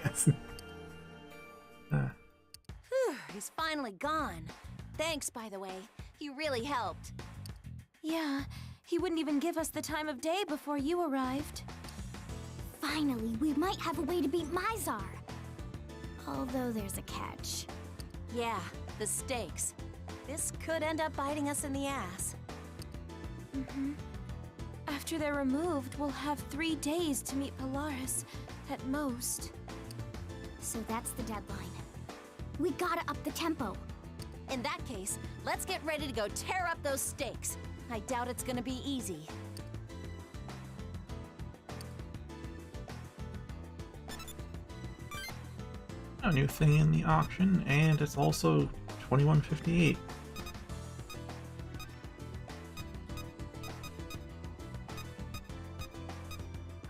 Yes. Whew, he's finally gone. Thanks, by the way. You really helped. Yeah, he wouldn't even give us the time of day before you arrived. Finally, we might have a way to beat Mizar. Although there's a catch. Yeah, the stakes. This could end up biting us in the ass. After they're removed, we'll have 3 days to meet Polaris, at most. So that's the deadline. We gotta up the tempo. In that case, let's get ready to go tear up those stakes. I doubt it's gonna be easy. A new thing in the auction, and it's also 2158.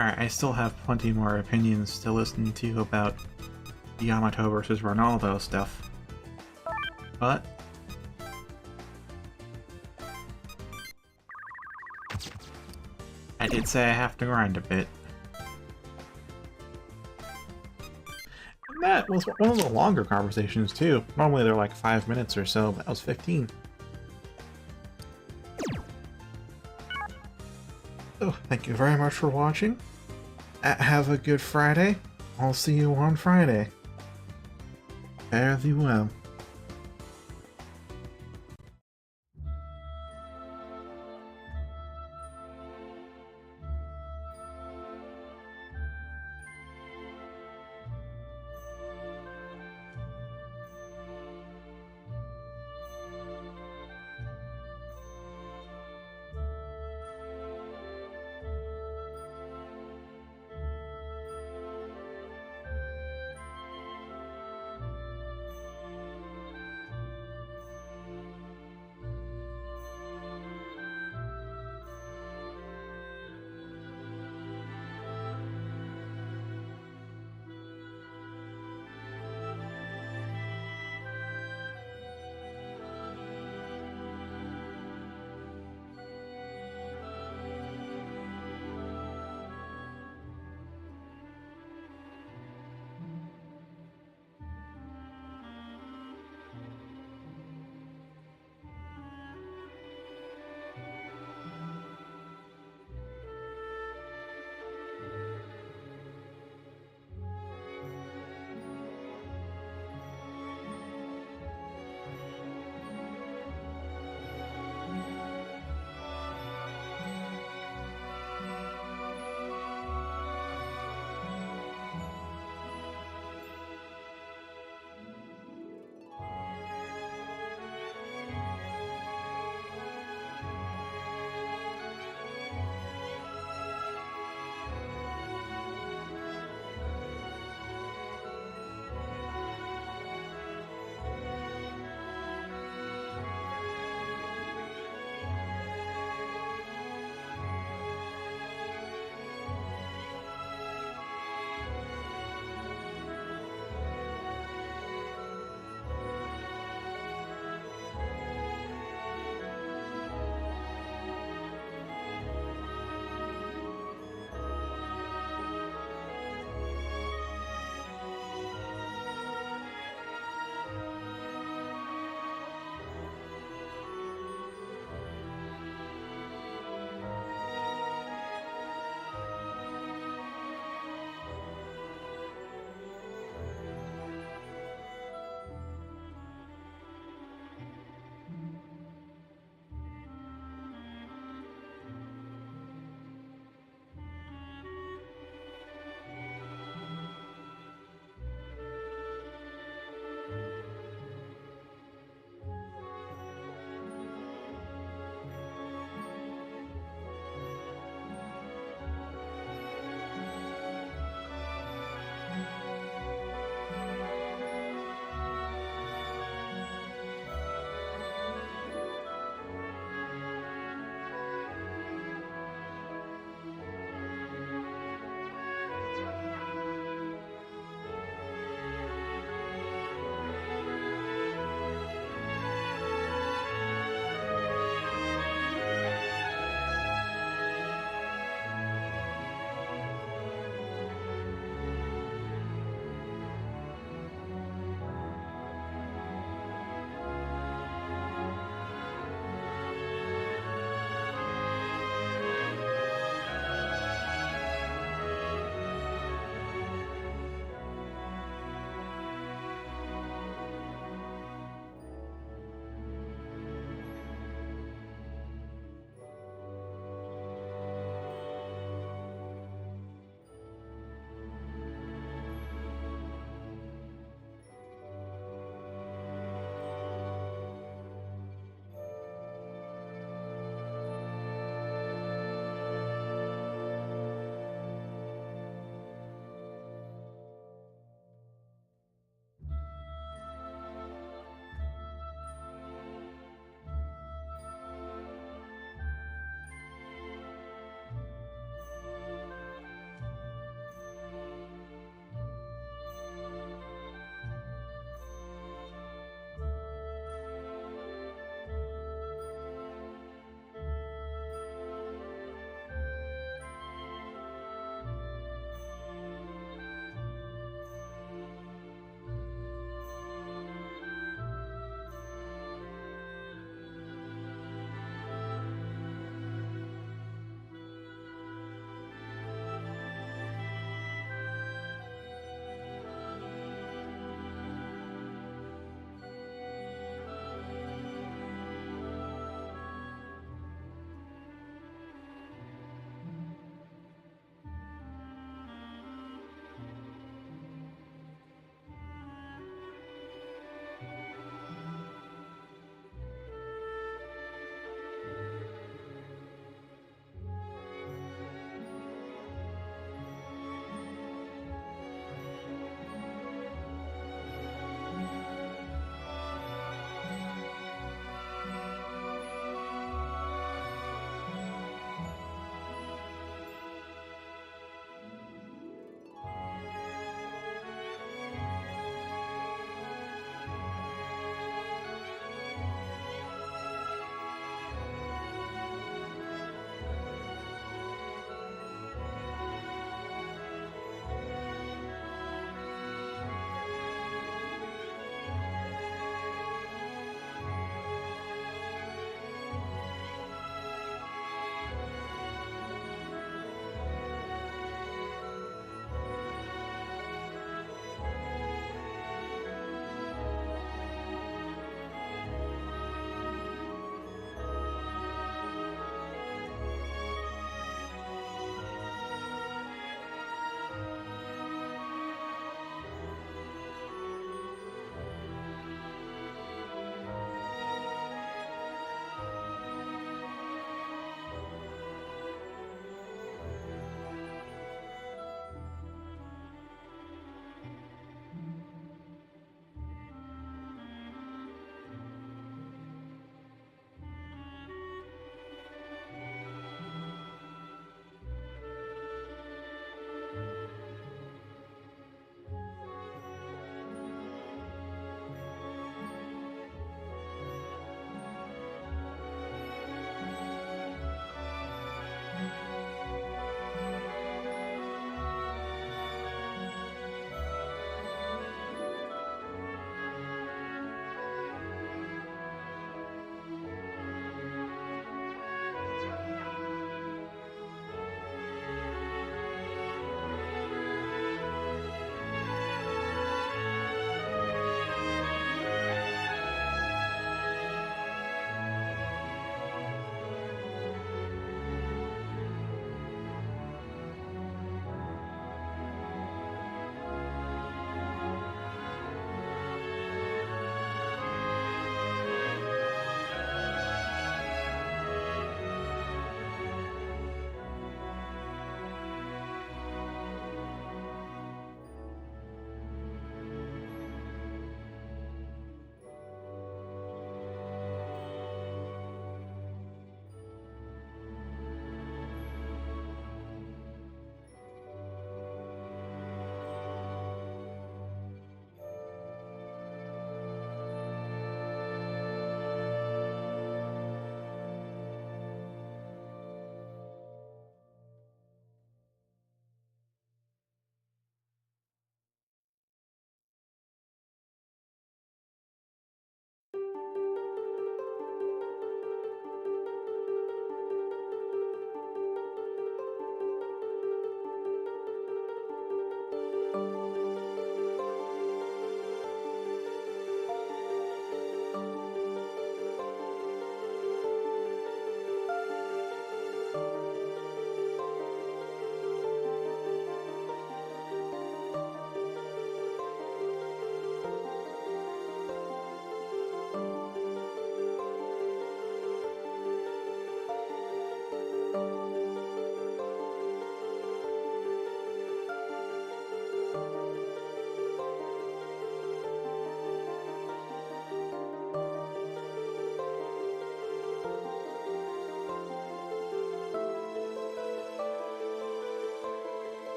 Alright, I still have plenty more opinions to listen to about Yamato versus Ronaldo stuff. But I did say I have to grind a bit. And that was one of the longer conversations too. Normally they're like 5 minutes or so, but that was 15. So, thank you very much for watching. Have a good Friday. I'll see you on Friday. Fare thee well.